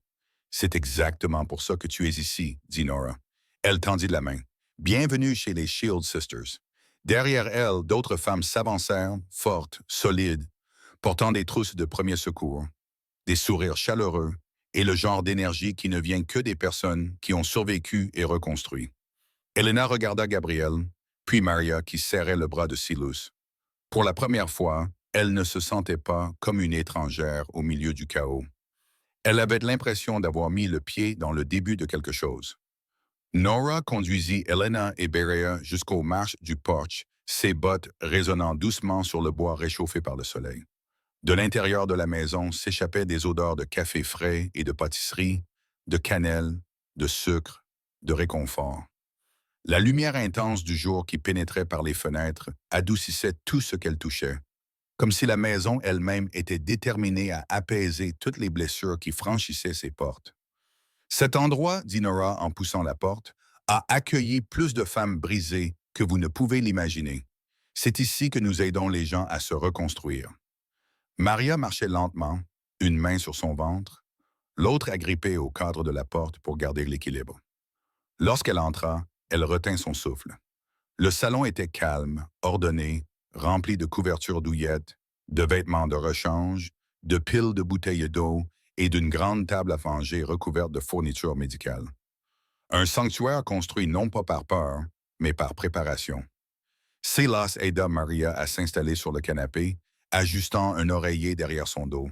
C'est exactement pour ça que tu es ici, » dit Nora. Elle tendit la main. « Bienvenue chez les Shield Sisters. » Derrière elle, d'autres femmes s'avancèrent, fortes, solides, portant des trousses de premiers secours, des sourires chaleureux et le genre d'énergie qui ne vient que des personnes qui ont survécu et reconstruit. Elena regarda Gabriel, puis Maria qui serrait le bras de Silas. Pour la première fois, elle ne se sentait pas comme une étrangère au milieu du chaos. Elle avait l'impression d'avoir mis le pied dans le début de quelque chose. Nora conduisit Elena et Berea jusqu'aux marches du porche, ses bottes résonnant doucement sur le bois réchauffé par le soleil. De l'intérieur de la maison s'échappaient des odeurs de café frais et de pâtisserie, de cannelle, de sucre, de réconfort. La lumière intense du jour qui pénétrait par les fenêtres adoucissait tout ce qu'elle touchait, comme si la maison elle-même était déterminée à apaiser toutes les blessures qui franchissaient ses portes. Cet endroit, dit Nora en poussant la porte, a accueilli plus de femmes brisées que vous ne pouvez l'imaginer. C'est ici que nous aidons les gens à se reconstruire. Maria marchait lentement, une main sur son ventre, l'autre agrippée au cadre de la porte pour garder l'équilibre. Lorsqu'elle entra, elle retint son souffle. Le salon était calme, ordonné, rempli de couvertures douillettes, de vêtements de rechange, de piles de bouteilles d'eau et d'une grande table à manger recouverte de fournitures médicales. Un sanctuaire construit non pas par peur, mais par préparation. Silas aida Maria à s'installer sur le canapé, ajustant un oreiller derrière son dos.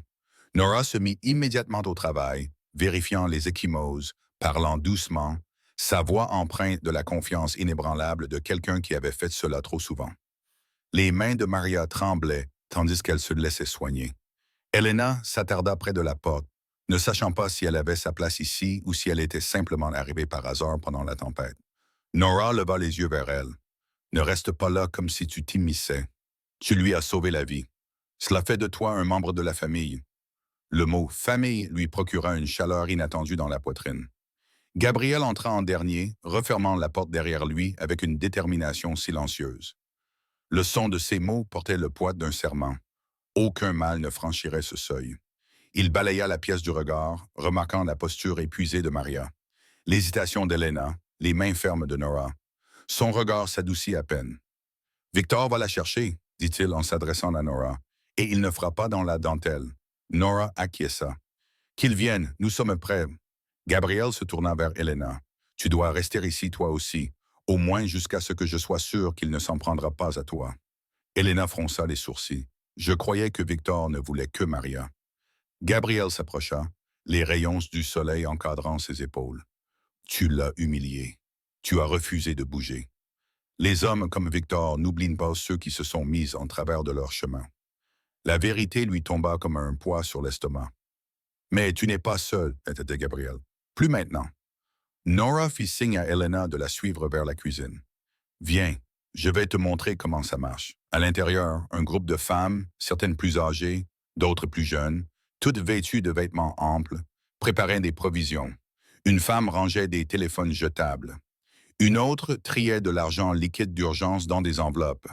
Nora se mit immédiatement au travail, vérifiant les ecchymoses, parlant doucement, sa voix empreinte de la confiance inébranlable de quelqu'un qui avait fait cela trop souvent. Les mains de Maria tremblaient tandis qu'elle se laissait soigner. Elena s'attarda près de la porte, ne sachant pas si elle avait sa place ici ou si elle était simplement arrivée par hasard pendant la tempête. Nora leva les yeux vers elle. « Ne reste pas là comme si tu t'immisçais. Tu lui as sauvé la vie. Cela fait de toi un membre de la famille. » Le mot « famille » lui procura une chaleur inattendue dans la poitrine. Gabriel entra en dernier, refermant la porte derrière lui avec une détermination silencieuse. Le son de ses mots portait le poids d'un serment. Aucun mal ne franchirait ce seuil. Il balaya la pièce du regard, remarquant la posture épuisée de Maria, l'hésitation d'Elena, les mains fermes de Nora. Son regard s'adoucit à peine. « Victor va la chercher, » dit-il en s'adressant à Nora, « et il ne fera pas dans la dentelle. » Nora acquiesça. « Qu'il vienne, nous sommes prêts. » Gabriel se tourna vers Elena. « Tu dois rester ici toi aussi, au moins jusqu'à ce que je sois sûr qu'il ne s'en prendra pas à toi. » Elena fronça les sourcils. « Je croyais que Victor ne voulait que Maria. » Gabriel s'approcha, les rayons du soleil encadrant ses épaules. « Tu l'as humilié. Tu as refusé de bouger. Les hommes comme Victor n'oublient pas ceux qui se sont mis en travers de leur chemin. » La vérité lui tomba comme un poids sur l'estomac. Mais tu n'es pas seul, était Gabriel. Plus maintenant. Nora fit signe à Elena de la suivre vers la cuisine. Viens, je vais te montrer comment ça marche. À l'intérieur, un groupe de femmes, certaines plus âgées, d'autres plus jeunes, toutes vêtues de vêtements amples, préparaient des provisions. Une femme rangeait des téléphones jetables. Une autre triait de l'argent liquide d'urgence dans des enveloppes.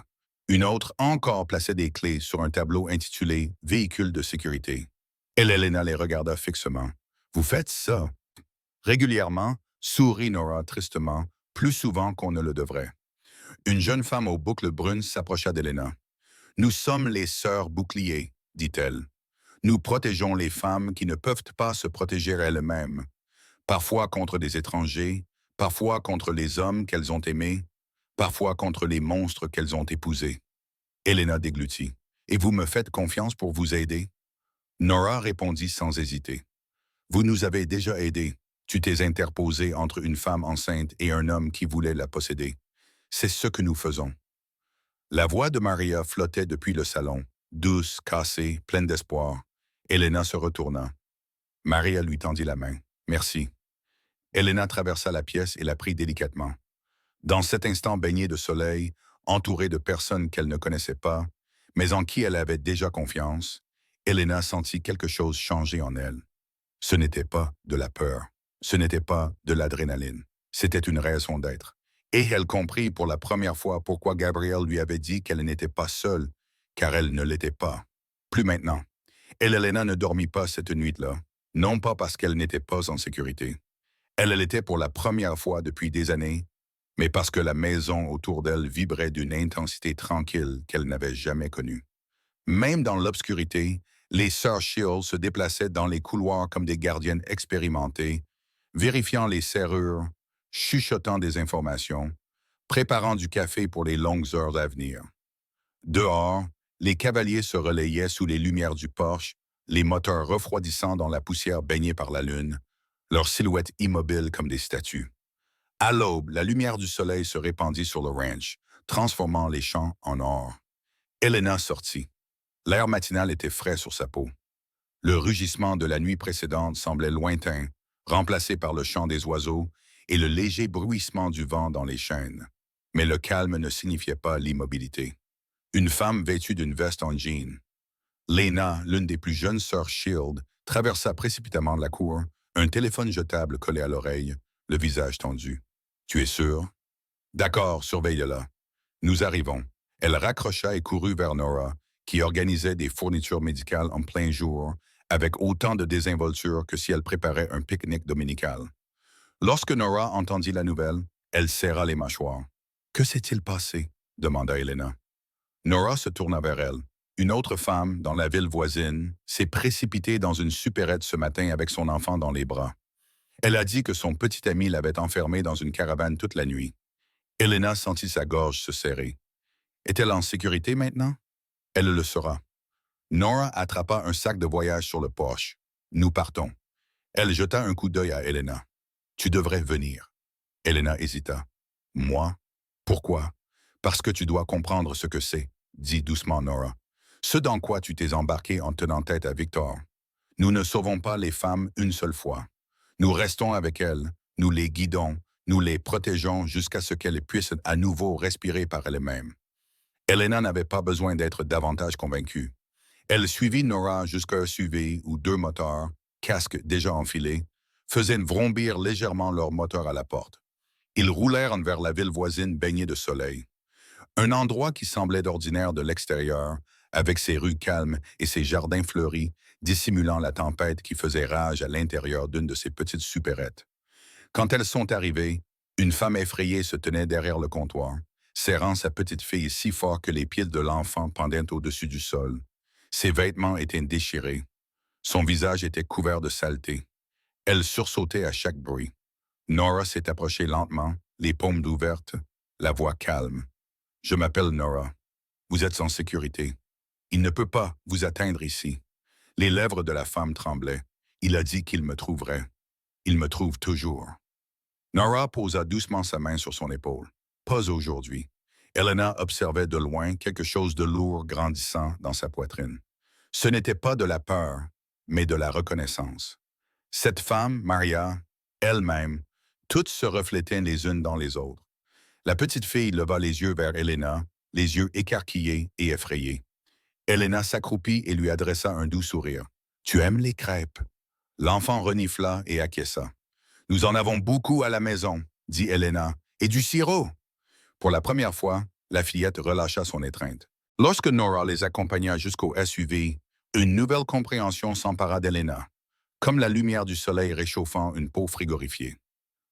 Une autre encore plaçait des clés sur un tableau intitulé « Véhicule de sécurité ». Elena les regarda fixement. « Vous faites ça ?» Régulièrement, sourit Nora tristement, plus souvent qu'on ne le devrait. Une jeune femme aux boucles brunes s'approcha d'Elena. « Nous sommes les sœurs boucliers, dit-elle. Nous protégeons les femmes qui ne peuvent pas se protéger elles-mêmes, parfois contre des étrangers, parfois contre les hommes qu'elles ont aimés, parfois contre les monstres qu'elles ont épousés. » Elena déglutit. « Et vous me faites confiance pour vous aider ?» Nora répondit sans hésiter. « Vous nous avez déjà aidés. Tu t'es interposé entre une femme enceinte et un homme qui voulait la posséder. C'est ce que nous faisons. » La voix de Maria flottait depuis le salon, douce, cassée, pleine d'espoir. Elena se retourna. Maria lui tendit la main. « Merci. » Elena traversa la pièce et la prit délicatement. Dans cet instant baigné de soleil, entourée de personnes qu'elle ne connaissait pas, mais en qui elle avait déjà confiance, Elena sentit quelque chose changer en elle. Ce n'était pas de la peur, ce n'était pas de l'adrénaline, c'était une raison d'être. Et elle comprit pour la première fois pourquoi Gabriel lui avait dit qu'elle n'était pas seule, car elle ne l'était pas. Plus maintenant. Et Elena ne dormit pas cette nuit-là, non pas parce qu'elle n'était pas en sécurité. Elle l'était pour la première fois depuis des années, mais parce que la maison autour d'elle vibrait d'une intensité tranquille qu'elle n'avait jamais connue. Même dans l'obscurité, les sœurs Shield se déplaçaient dans les couloirs comme des gardiennes expérimentées, vérifiant les serrures, chuchotant des informations, préparant du café pour les longues heures à venir. Dehors, les cavaliers se relayaient sous les lumières du porche, les moteurs refroidissant dans la poussière baignée par la lune, leurs silhouettes immobiles comme des statues. À l'aube, la lumière du soleil se répandit sur le ranch, transformant les champs en or. Elena sortit. L'air matinal était frais sur sa peau. Le rugissement de la nuit précédente semblait lointain, remplacé par le chant des oiseaux et le léger bruissement du vent dans les chênes. Mais le calme ne signifiait pas l'immobilité. Une femme vêtue d'une veste en jean. Lena, l'une des plus jeunes sœurs Shield, traversa précipitamment la cour, un téléphone jetable collé à l'oreille, le visage tendu. « Tu es sûr? »« D'accord, surveille-la. » « Nous arrivons. » Elle raccrocha et courut vers Nora, qui organisait des fournitures médicales en plein jour, avec autant de désinvolture que si elle préparait un pique-nique dominical. Lorsque Nora entendit la nouvelle, elle serra les mâchoires. « Que s'est-il passé? » demanda Elena. Nora se tourna vers elle. Une autre femme, dans la ville voisine, s'est précipitée dans une supérette ce matin avec son enfant dans les bras. Elle a dit que son petit ami l'avait enfermée dans une caravane toute la nuit. Elena sentit sa gorge se serrer. Est-elle en sécurité maintenant? Elle le sera. Nora attrapa un sac de voyage sur le porche. Nous partons. Elle jeta un coup d'œil à Elena. Tu devrais venir. Elena hésita. Moi? Pourquoi? Parce que tu dois comprendre ce que c'est, dit doucement Nora. Ce dans quoi tu t'es embarqué en tenant tête à Victor. Nous ne sauvons pas les femmes une seule fois. Nous restons avec elles, nous les guidons, nous les protégeons jusqu'à ce qu'elles puissent à nouveau respirer par elles-mêmes. Elena n'avait pas besoin d'être davantage convaincue. Elle suivit Nora jusqu'à un SUV où deux moteurs, casques déjà enfilés, faisaient vrombir légèrement leur moteur à la porte. Ils roulèrent vers la ville voisine baignée de soleil. Un endroit qui semblait d'ordinaire de l'extérieur, avec ses rues calmes et ses jardins fleuris, dissimulant la tempête qui faisait rage à l'intérieur d'une de ces petites supérettes. Quand elles sont arrivées, une femme effrayée se tenait derrière le comptoir, serrant sa petite fille si fort que les pieds de l'enfant pendaient au-dessus du sol. Ses vêtements étaient déchirés. Son visage était couvert de saleté. Elle sursautait à chaque bruit. Nora s'est approchée lentement, les paumes ouvertes, la voix calme. « Je m'appelle Nora. Vous êtes en sécurité. Il ne peut pas vous atteindre ici. » Les lèvres de la femme tremblaient. Il a dit qu'il me trouverait. Il me trouve toujours. Nora posa doucement sa main sur son épaule. Pas aujourd'hui. Elena observait de loin quelque chose de lourd grandissant dans sa poitrine. Ce n'était pas de la peur, mais de la reconnaissance. Cette femme, Maria, elle-même, toutes se reflétaient les unes dans les autres. La petite fille leva les yeux vers Elena, les yeux écarquillés et effrayés. Elena s'accroupit et lui adressa un doux sourire. « Tu aimes les crêpes ?» L'enfant renifla et acquiesça. « Nous en avons beaucoup à la maison, » dit Elena. « Et du sirop ?» Pour la première fois, la fillette relâcha son étreinte. Lorsque Nora les accompagna jusqu'au SUV, une nouvelle compréhension s'empara d'Elena, comme la lumière du soleil réchauffant une peau frigorifiée.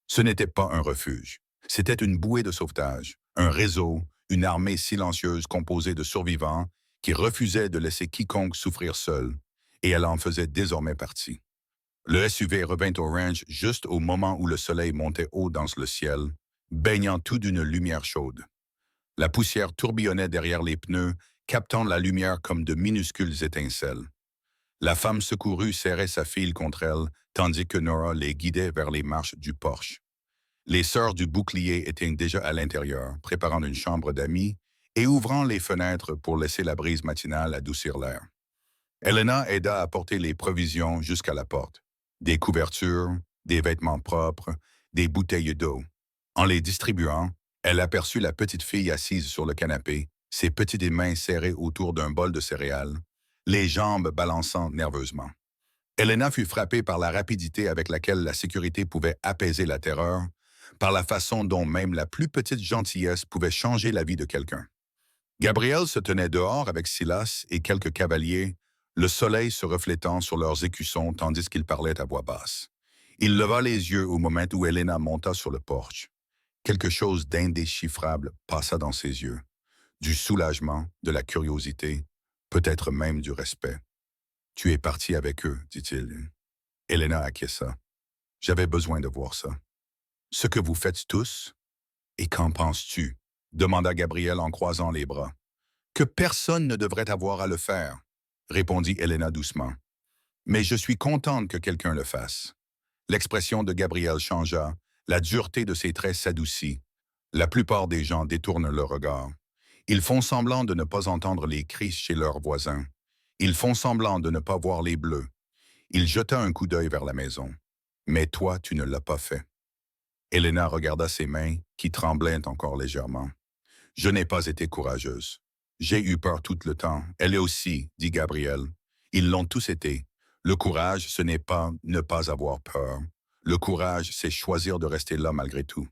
Ce n'était pas un refuge. C'était une bouée de sauvetage, un réseau, une armée silencieuse composée de survivants qui refusaient de laisser quiconque souffrir seul, et elle en faisait désormais partie. Le SUV revint au ranch juste au moment où le soleil montait haut dans le ciel, baignant tout d'une lumière chaude. La poussière tourbillonnait derrière les pneus, captant la lumière comme de minuscules étincelles. La femme secourue serrait sa fille contre elle, tandis que Nora les guidait vers les marches du porche. Les sœurs du bouclier étaient déjà à l'intérieur, préparant une chambre d'amis et ouvrant les fenêtres pour laisser la brise matinale adoucir l'air. Elena aida à porter les provisions jusqu'à la porte. Des couvertures, des vêtements propres, des bouteilles d'eau. En les distribuant, elle aperçut la petite fille assise sur le canapé, ses petites mains serrées autour d'un bol de céréales, les jambes balançant nerveusement. Elena fut frappée par la rapidité avec laquelle la sécurité pouvait apaiser la terreur, par la façon dont même la plus petite gentillesse pouvait changer la vie de quelqu'un. Gabriel se tenait dehors avec Silas et quelques cavaliers, le soleil se reflétant sur leurs écussons tandis qu'ils parlaient à voix basse. Il leva les yeux au moment où Elena monta sur le porche. Quelque chose d'indéchiffrable passa dans ses yeux. Du soulagement, de la curiosité, peut-être même du respect. « Tu es parti avec eux, dit-il. » Elena acquiesça. « J'avais besoin de voir ça. »« Ce que vous faites tous? Et qu'en penses-tu? » demanda Gabriel en croisant les bras. « Que personne ne devrait avoir à le faire, » répondit Elena doucement. « Mais je suis contente que quelqu'un le fasse. » L'expression de Gabriel changea, la dureté de ses traits s'adoucit. La plupart des gens détournent leur regard. Ils font semblant de ne pas entendre les cris chez leurs voisins. Ils font semblant de ne pas voir les bleus. Il jeta un coup d'œil vers la maison. « Mais toi, tu ne l'as pas fait. » Elena regarda ses mains, qui tremblaient encore légèrement. « Je n'ai pas été courageuse. J'ai eu peur tout le temps. Elle aussi, dit Gabriel. Ils l'ont tous été. Le courage, ce n'est pas ne pas avoir peur. Le courage, c'est choisir de rester là malgré tout. »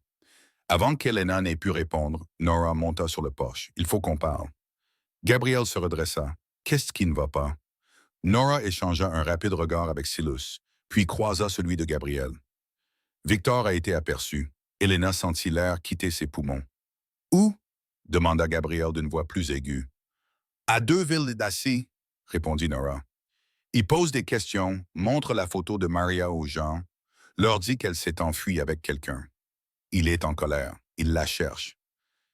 Avant qu'Elena n'ait pu répondre, Nora monta sur le porche. « Il faut qu'on parle. » Gabriel se redressa. « Qu'est-ce qui ne va pas? » Nora échangea un rapide regard avec Silas, puis croisa celui de Gabriel. Victor a été aperçu. Elena sentit l'air quitter ses poumons. « Où? » demanda Gabriel d'une voix plus aiguë. « À 2 villes d'acier, » répondit Nora. Il pose des questions, montre la photo de Maria aux gens, leur dit qu'elle s'est enfuie avec quelqu'un. Il est en colère. Il la cherche.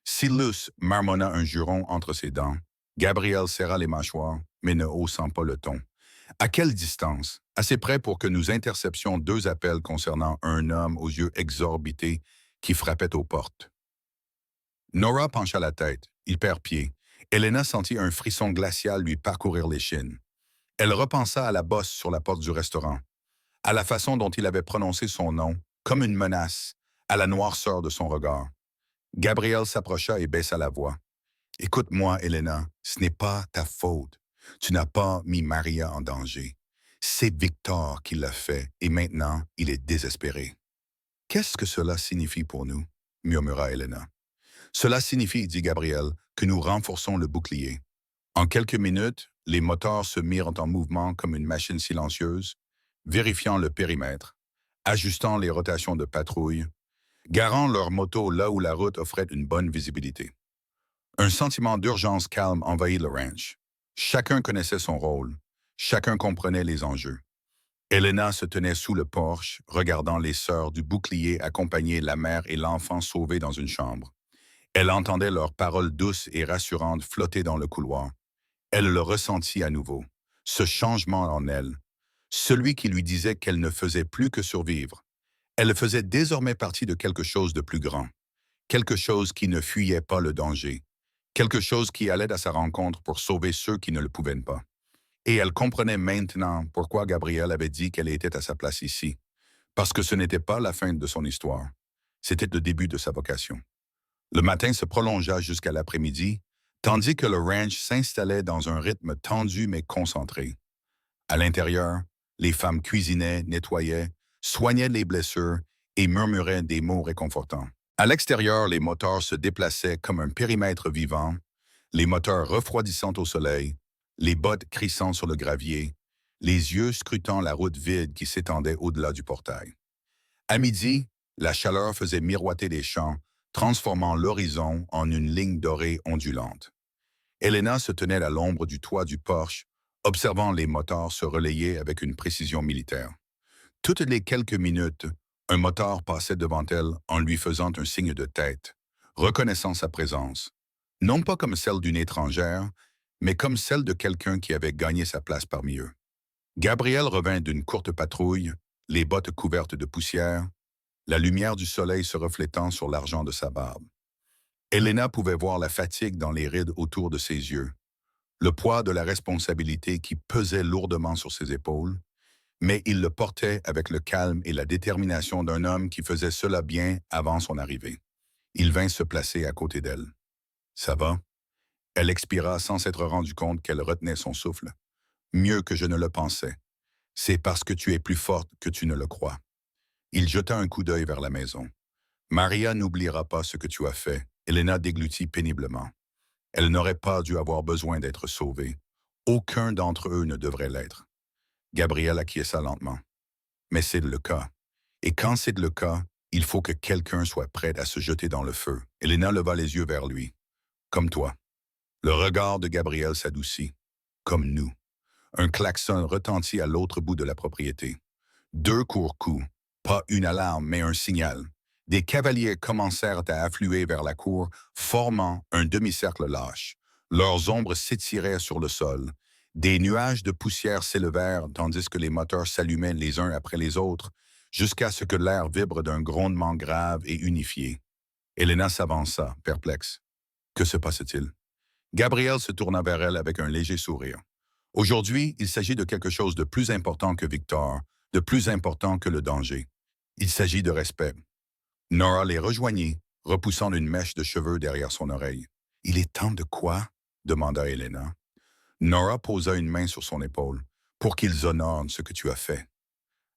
Silas marmonna un juron entre ses dents. Gabriel serra les mâchoires, mais ne haussant pas le ton. « À quelle distance? Assez près pour que nous interceptions 2 appels concernant un homme aux yeux exorbités qui frappait aux portes. » Nora pencha la tête. Il perd pied. Elena sentit un frisson glacial lui parcourir l'échine. Elle repensa à la bosse sur la porte du restaurant, à la façon dont il avait prononcé son nom, comme une menace, à la noirceur de son regard. Gabriel s'approcha et baissa la voix. « Écoute-moi, Elena, ce n'est pas ta faute. Tu n'as pas mis Maria en danger. C'est Victor qui l'a fait et maintenant, il est désespéré. »« Qu'est-ce que cela signifie pour nous? » murmura Elena. « Cela signifie, dit Gabriel, que nous renforçons le bouclier. » En quelques minutes, les moteurs se mirent en mouvement comme une machine silencieuse, vérifiant le périmètre, ajustant les rotations de patrouille, garant leurs motos là où la route offrait une bonne visibilité. Un sentiment d'urgence calme envahit le ranch. Chacun connaissait son rôle. Chacun comprenait les enjeux. Elena se tenait sous le porche, regardant les sœurs du bouclier accompagner la mère et l'enfant sauvés dans une chambre. Elle entendait leurs paroles douces et rassurantes flotter dans le couloir. Elle le ressentit à nouveau, ce changement en elle, celui qui lui disait qu'elle ne faisait plus que survivre. Elle faisait désormais partie de quelque chose de plus grand, quelque chose qui ne fuyait pas le danger, quelque chose qui allait à sa rencontre pour sauver ceux qui ne le pouvaient pas. Et elle comprenait maintenant pourquoi Gabriel avait dit qu'elle était à sa place ici. Parce que ce n'était pas la fin de son histoire. C'était le début de sa vocation. Le matin se prolongea jusqu'à l'après-midi, tandis que le ranch s'installait dans un rythme tendu mais concentré. À l'intérieur, les femmes cuisinaient, nettoyaient, soignaient les blessures et murmuraient des mots réconfortants. À l'extérieur, les moteurs se déplaçaient comme un périmètre vivant, les moteurs refroidissant au soleil, les bottes crissant sur le gravier, les yeux scrutant la route vide qui s'étendait au-delà du portail. À midi, la chaleur faisait miroiter les champs, transformant l'horizon en une ligne dorée ondulante. Elena se tenait à l'ombre du toit du Porsche, observant les moteurs se relayer avec une précision militaire. Toutes les quelques minutes, un moteur passait devant elle en lui faisant un signe de tête, reconnaissant sa présence, non pas comme celle d'une étrangère, mais comme celle de quelqu'un qui avait gagné sa place parmi eux. Gabriel revint d'une courte patrouille, les bottes couvertes de poussière, la lumière du soleil se reflétant sur l'argent de sa barbe. Elena pouvait voir la fatigue dans les rides autour de ses yeux, le poids de la responsabilité qui pesait lourdement sur ses épaules, mais il le portait avec le calme et la détermination d'un homme qui faisait cela bien avant son arrivée. Il vint se placer à côté d'elle. « Ça va? » Elle expira sans s'être rendu compte qu'elle retenait son souffle. « Mieux que je ne le pensais. C'est parce que tu es plus forte que tu ne le crois. » Il jeta un coup d'œil vers la maison. « Maria n'oubliera pas ce que tu as fait. » Elena déglutit péniblement. Elle n'aurait pas dû avoir besoin d'être sauvée. Aucun d'entre eux ne devrait l'être. Gabriel acquiesça lentement. Mais c'est le cas. Et quand c'est le cas, il faut que quelqu'un soit prêt à se jeter dans le feu. Elena leva les yeux vers lui. Comme toi. Le regard de Gabriel s'adoucit. Comme nous. Un klaxon retentit à l'autre bout de la propriété. 2 courts coups. Pas une alarme, mais un signal. Des cavaliers commencèrent à affluer vers la cour, formant un demi-cercle lâche. Leurs ombres s'étirèrent sur le sol. Des nuages de poussière s'élevèrent tandis que les moteurs s'allumaient les uns après les autres, jusqu'à ce que l'air vibre d'un grondement grave et unifié. Elena s'avança, perplexe. Que se passe-t-il? Gabriel se tourna vers elle avec un léger sourire. Aujourd'hui, il s'agit de quelque chose de plus important que Victor, de plus important que le danger. Il s'agit de respect. Nora les rejoignit, repoussant une mèche de cheveux derrière son oreille. « Il est temps de quoi? » demanda Elena. Nora posa une main sur son épaule. « Pour qu'ils honorent ce que tu as fait. »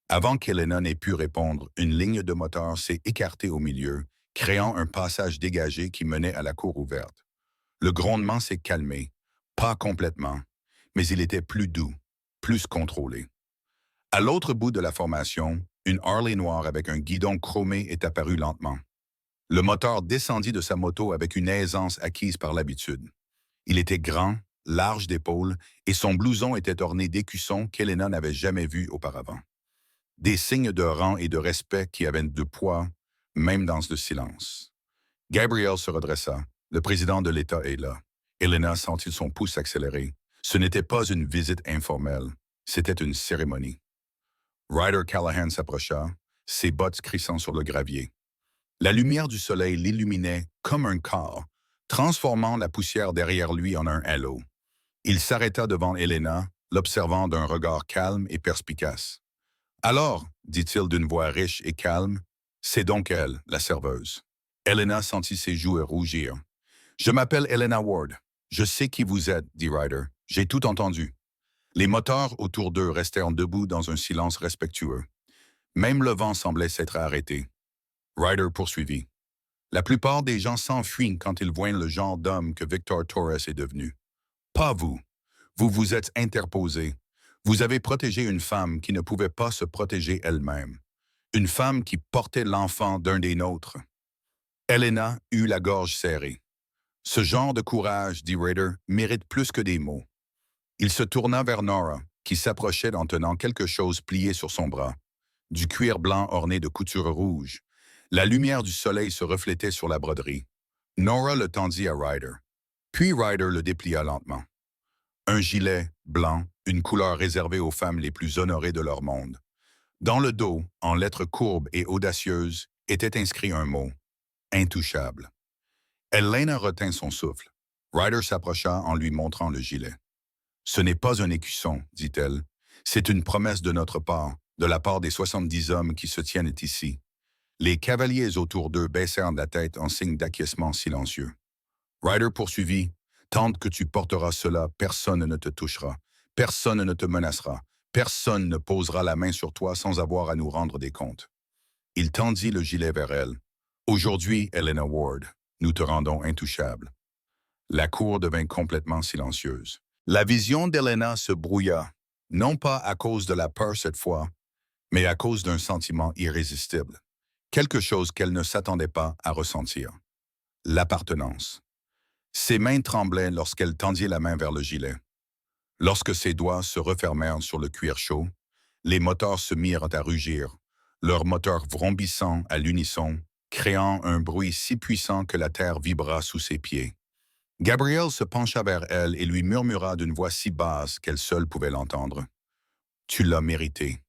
Avant qu'Elena n'ait pu répondre, une ligne de moteur s'est écartée au milieu, créant un passage dégagé qui menait à la cour ouverte. Le grondement s'est calmé, pas complètement, mais il était plus doux, plus contrôlé. À l'autre bout de la formation, une Harley noire avec un guidon chromé est apparue lentement. Le moteur descendit de sa moto avec une aisance acquise par l'habitude. Il était grand, large d'épaules, et son blouson était orné d'écussons qu'Elena n'avait jamais vus auparavant. Des signes de rang et de respect qui avaient du poids, même dans le silence. Gabriel se redressa. Le président de l'État est là. Elena sentit son pouce accélérer. Ce n'était pas une visite informelle, c'était une cérémonie. Ryder Callahan s'approcha, ses bottes crissant sur le gravier. La lumière du soleil l'illuminait comme un corps, transformant la poussière derrière lui en un halo. Il s'arrêta devant Elena, l'observant d'un regard calme et perspicace. « Alors, dit-il d'une voix riche et calme, c'est donc elle, la serveuse. » Elena sentit ses joues rougir. « Je m'appelle Elena Ward. Je sais qui vous êtes, dit Ryder. J'ai tout entendu. » Les moteurs autour d'eux restèrent debout dans un silence respectueux. Même le vent semblait s'être arrêté. Ryder poursuivit. « La plupart des gens s'enfuient quand ils voient le genre d'homme que Victor Torres est devenu. Pas vous. Vous vous êtes interposé. Vous avez protégé une femme qui ne pouvait pas se protéger elle-même. Une femme qui portait l'enfant d'un des nôtres. » Elena eut la gorge serrée. « Ce genre de courage, dit Ryder, mérite plus que des mots. » Il se tourna vers Nora, qui s'approchait en tenant quelque chose plié sur son bras. Du cuir blanc orné de coutures rouges. La lumière du soleil se reflétait sur la broderie. Nora le tendit à Ryder. Puis Ryder le déplia lentement. Un gilet, blanc, une couleur réservée aux femmes les plus honorées de leur monde. Dans le dos, en lettres courbes et audacieuses, était inscrit un mot. Intouchable. Elena retint son souffle. Ryder s'approcha en lui montrant le gilet. Ce n'est pas un écusson, dit-elle. C'est une promesse de notre part, de la part des 70 hommes qui se tiennent ici. Les cavaliers autour d'eux baissèrent la tête en signe d'acquiescement silencieux. Ryder poursuivit, « Tant que tu porteras cela, personne ne te touchera, personne ne te menacera, personne ne posera la main sur toi sans avoir à nous rendre des comptes. » Il tendit le gilet vers elle. « Aujourd'hui, Helena Ward, nous te rendons intouchable. » La cour devint complètement silencieuse. La vision d'Helena se brouilla, non pas à cause de la peur cette fois, mais à cause d'un sentiment irrésistible. Quelque chose qu'elle ne s'attendait pas à ressentir. L'appartenance. Ses mains tremblaient lorsqu'elle tendit la main vers le gilet. Lorsque ses doigts se refermèrent sur le cuir chaud, les moteurs se mirent à rugir, leurs moteurs vrombissant à l'unisson, créant un bruit si puissant que la terre vibra sous ses pieds. Gabrielle se pencha vers elle et lui murmura d'une voix si basse qu'elle seule pouvait l'entendre. « Tu l'as mérité. »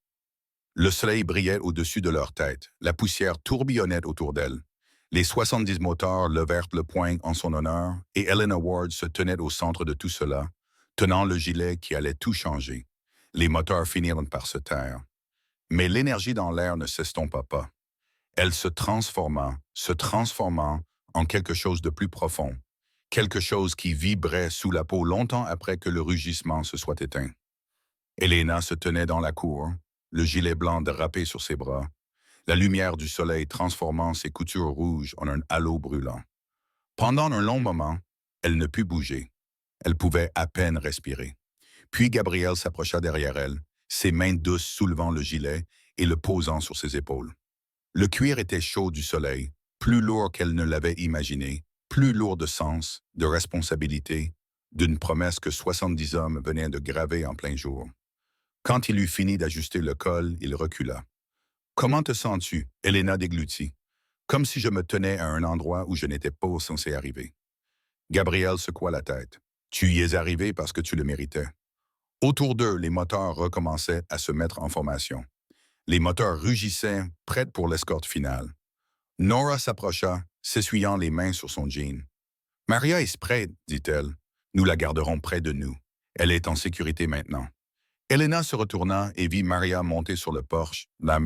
Le soleil brillait au-dessus de leur tête, la poussière tourbillonnait autour d'elle. Les 70 moteurs levèrent le poing en son honneur et Helena Ward se tenait au centre de tout cela, tenant le gilet qui allait tout changer. Les moteurs finirent par se taire. Mais l'énergie dans l'air ne s'estompa pas. Elle se transformant en quelque chose de plus profond, quelque chose qui vibrait sous la peau longtemps après que le rugissement se soit éteint. Helena se tenait dans la cour, le gilet blanc drapé sur ses bras, la lumière du soleil transformant ses coutures rouges en un halo brûlant. Pendant un long moment, elle ne put bouger. Elle pouvait à peine respirer. Puis Gabrielle s'approcha derrière elle, ses mains douces soulevant le gilet et le posant sur ses épaules. Le cuir était chaud du soleil, plus lourd qu'elle ne l'avait imaginé, plus lourd de sens, de responsabilité, d'une promesse que 70 hommes venaient de graver en plein jour. Quand il eut fini d'ajuster le col, il recula. « Comment te sens-tu » Helena déglutit. « Comme si je me tenais à un endroit où je n'étais pas censé arriver. » Gabrielle secoua la tête. « Tu y es arrivé parce que tu le méritais. » Autour d'eux, les moteurs recommençaient à se mettre en formation. Les moteurs rugissaient, prêtes pour l'escorte finale. Nora s'approcha, s'essuyant les mains sur son jean. « Maria est prête, dit-elle. Nous la garderons près de nous. Elle est en sécurité maintenant. » Helena se retourna et vit Maria monter sur le porche, la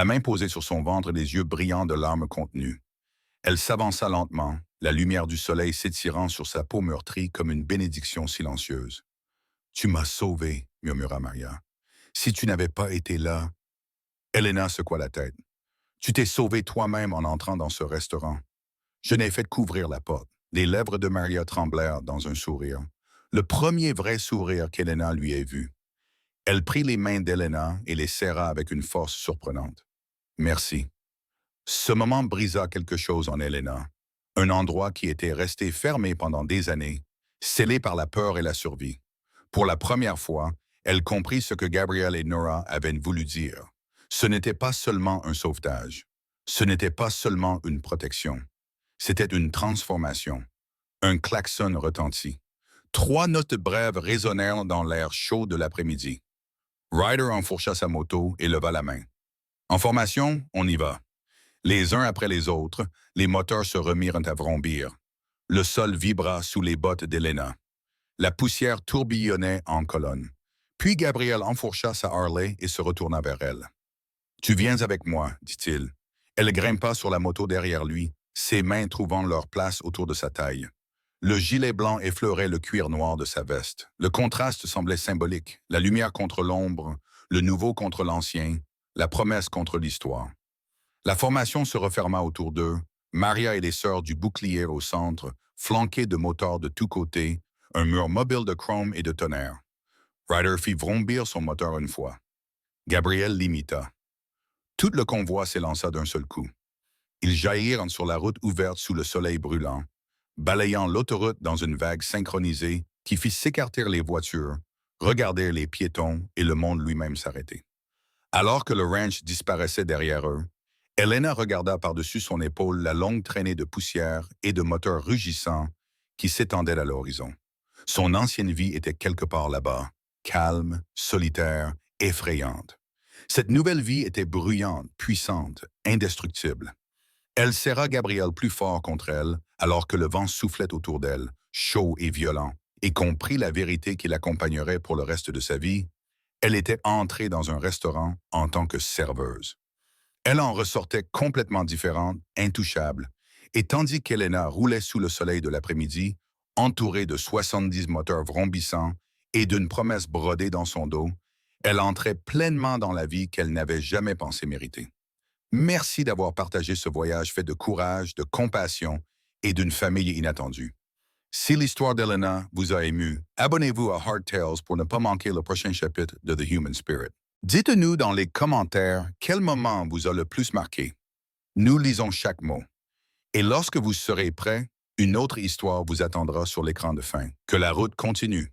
main posée sur son ventre et les yeux brillants de larmes contenues. Elle s'avança lentement, la lumière du soleil s'étirant sur sa peau meurtrie comme une bénédiction silencieuse. « Tu m'as sauvé, » murmura Maria. « Si tu n'avais pas été là... » Helena secoua la tête. « Tu t'es sauvé toi-même en entrant dans ce restaurant. » Je n'ai fait que couvrir la porte. Les lèvres de Maria tremblèrent dans un sourire. Le premier vrai sourire qu'Helena lui ait vu. Elle prit les mains d'Helena et les serra avec une force surprenante. « Merci. » Ce moment brisa quelque chose en Helena. Un endroit qui était resté fermé pendant des années, scellé par la peur et la survie. Pour la première fois, elle comprit ce que Gabrielle et Nora avaient voulu dire. Ce n'était pas seulement un sauvetage. Ce n'était pas seulement une protection. C'était une transformation. Un klaxon retentit. 3 notes brèves résonnèrent dans l'air chaud de l'après-midi. Ryder enfourcha sa moto et leva la main. « En formation, on y va. » Les uns après les autres, les moteurs se remirent à vrombir. Le sol vibra sous les bottes d'Helena. La poussière tourbillonnait en colonne. Puis Gabrielle enfourcha sa Harley et se retourna vers elle. « Tu viens avec moi, dit-il. » Elle grimpa sur la moto derrière lui, ses mains trouvant leur place autour de sa taille. Le gilet blanc effleurait le cuir noir de sa veste. Le contraste semblait symbolique, la lumière contre l'ombre, le nouveau contre l'ancien, la promesse contre l'histoire. La formation se referma autour d'eux, Maria et les sœurs du bouclier au centre, flanquées de moteurs de tous côtés, un mur mobile de chrome et de tonnerre. Ryder fit vrombir son moteur une fois. Gabrielle l'imita. Tout le convoi s'élança d'un seul coup. Ils jaillirent sur la route ouverte sous le soleil brûlant, balayant l'autoroute dans une vague synchronisée qui fit s'écarter les voitures, regarder les piétons et le monde lui-même s'arrêter. Alors que le ranch disparaissait derrière eux, Helena regarda par-dessus son épaule la longue traînée de poussière et de moteurs rugissants qui s'étendait à l'horizon. Son ancienne vie était quelque part là-bas, calme, solitaire, effrayante. Cette nouvelle vie était bruyante, puissante, indestructible. Elle serra Gabrielle plus fort contre elle, alors que le vent soufflait autour d'elle, chaud et violent, et comprit la vérité qui l'accompagnerait pour le reste de sa vie, elle était entrée dans un restaurant en tant que serveuse. Elle en ressortait complètement différente, intouchable, et tandis qu'Elena roulait sous le soleil de l'après-midi, entourée de 70 moteurs vrombissants et d'une promesse brodée dans son dos, elle entrait pleinement dans la vie qu'elle n'avait jamais pensé mériter. Merci d'avoir partagé ce voyage fait de courage, de compassion et d'une famille inattendue. Si l'histoire d'Elena vous a ému, abonnez-vous à Hard Tales pour ne pas manquer le prochain chapitre de The Human Spirit. Dites-nous dans les commentaires quel moment vous a le plus marqué. Nous lisons chaque mot. Et lorsque vous serez prêt, une autre histoire vous attendra sur l'écran de fin. Que la route continue.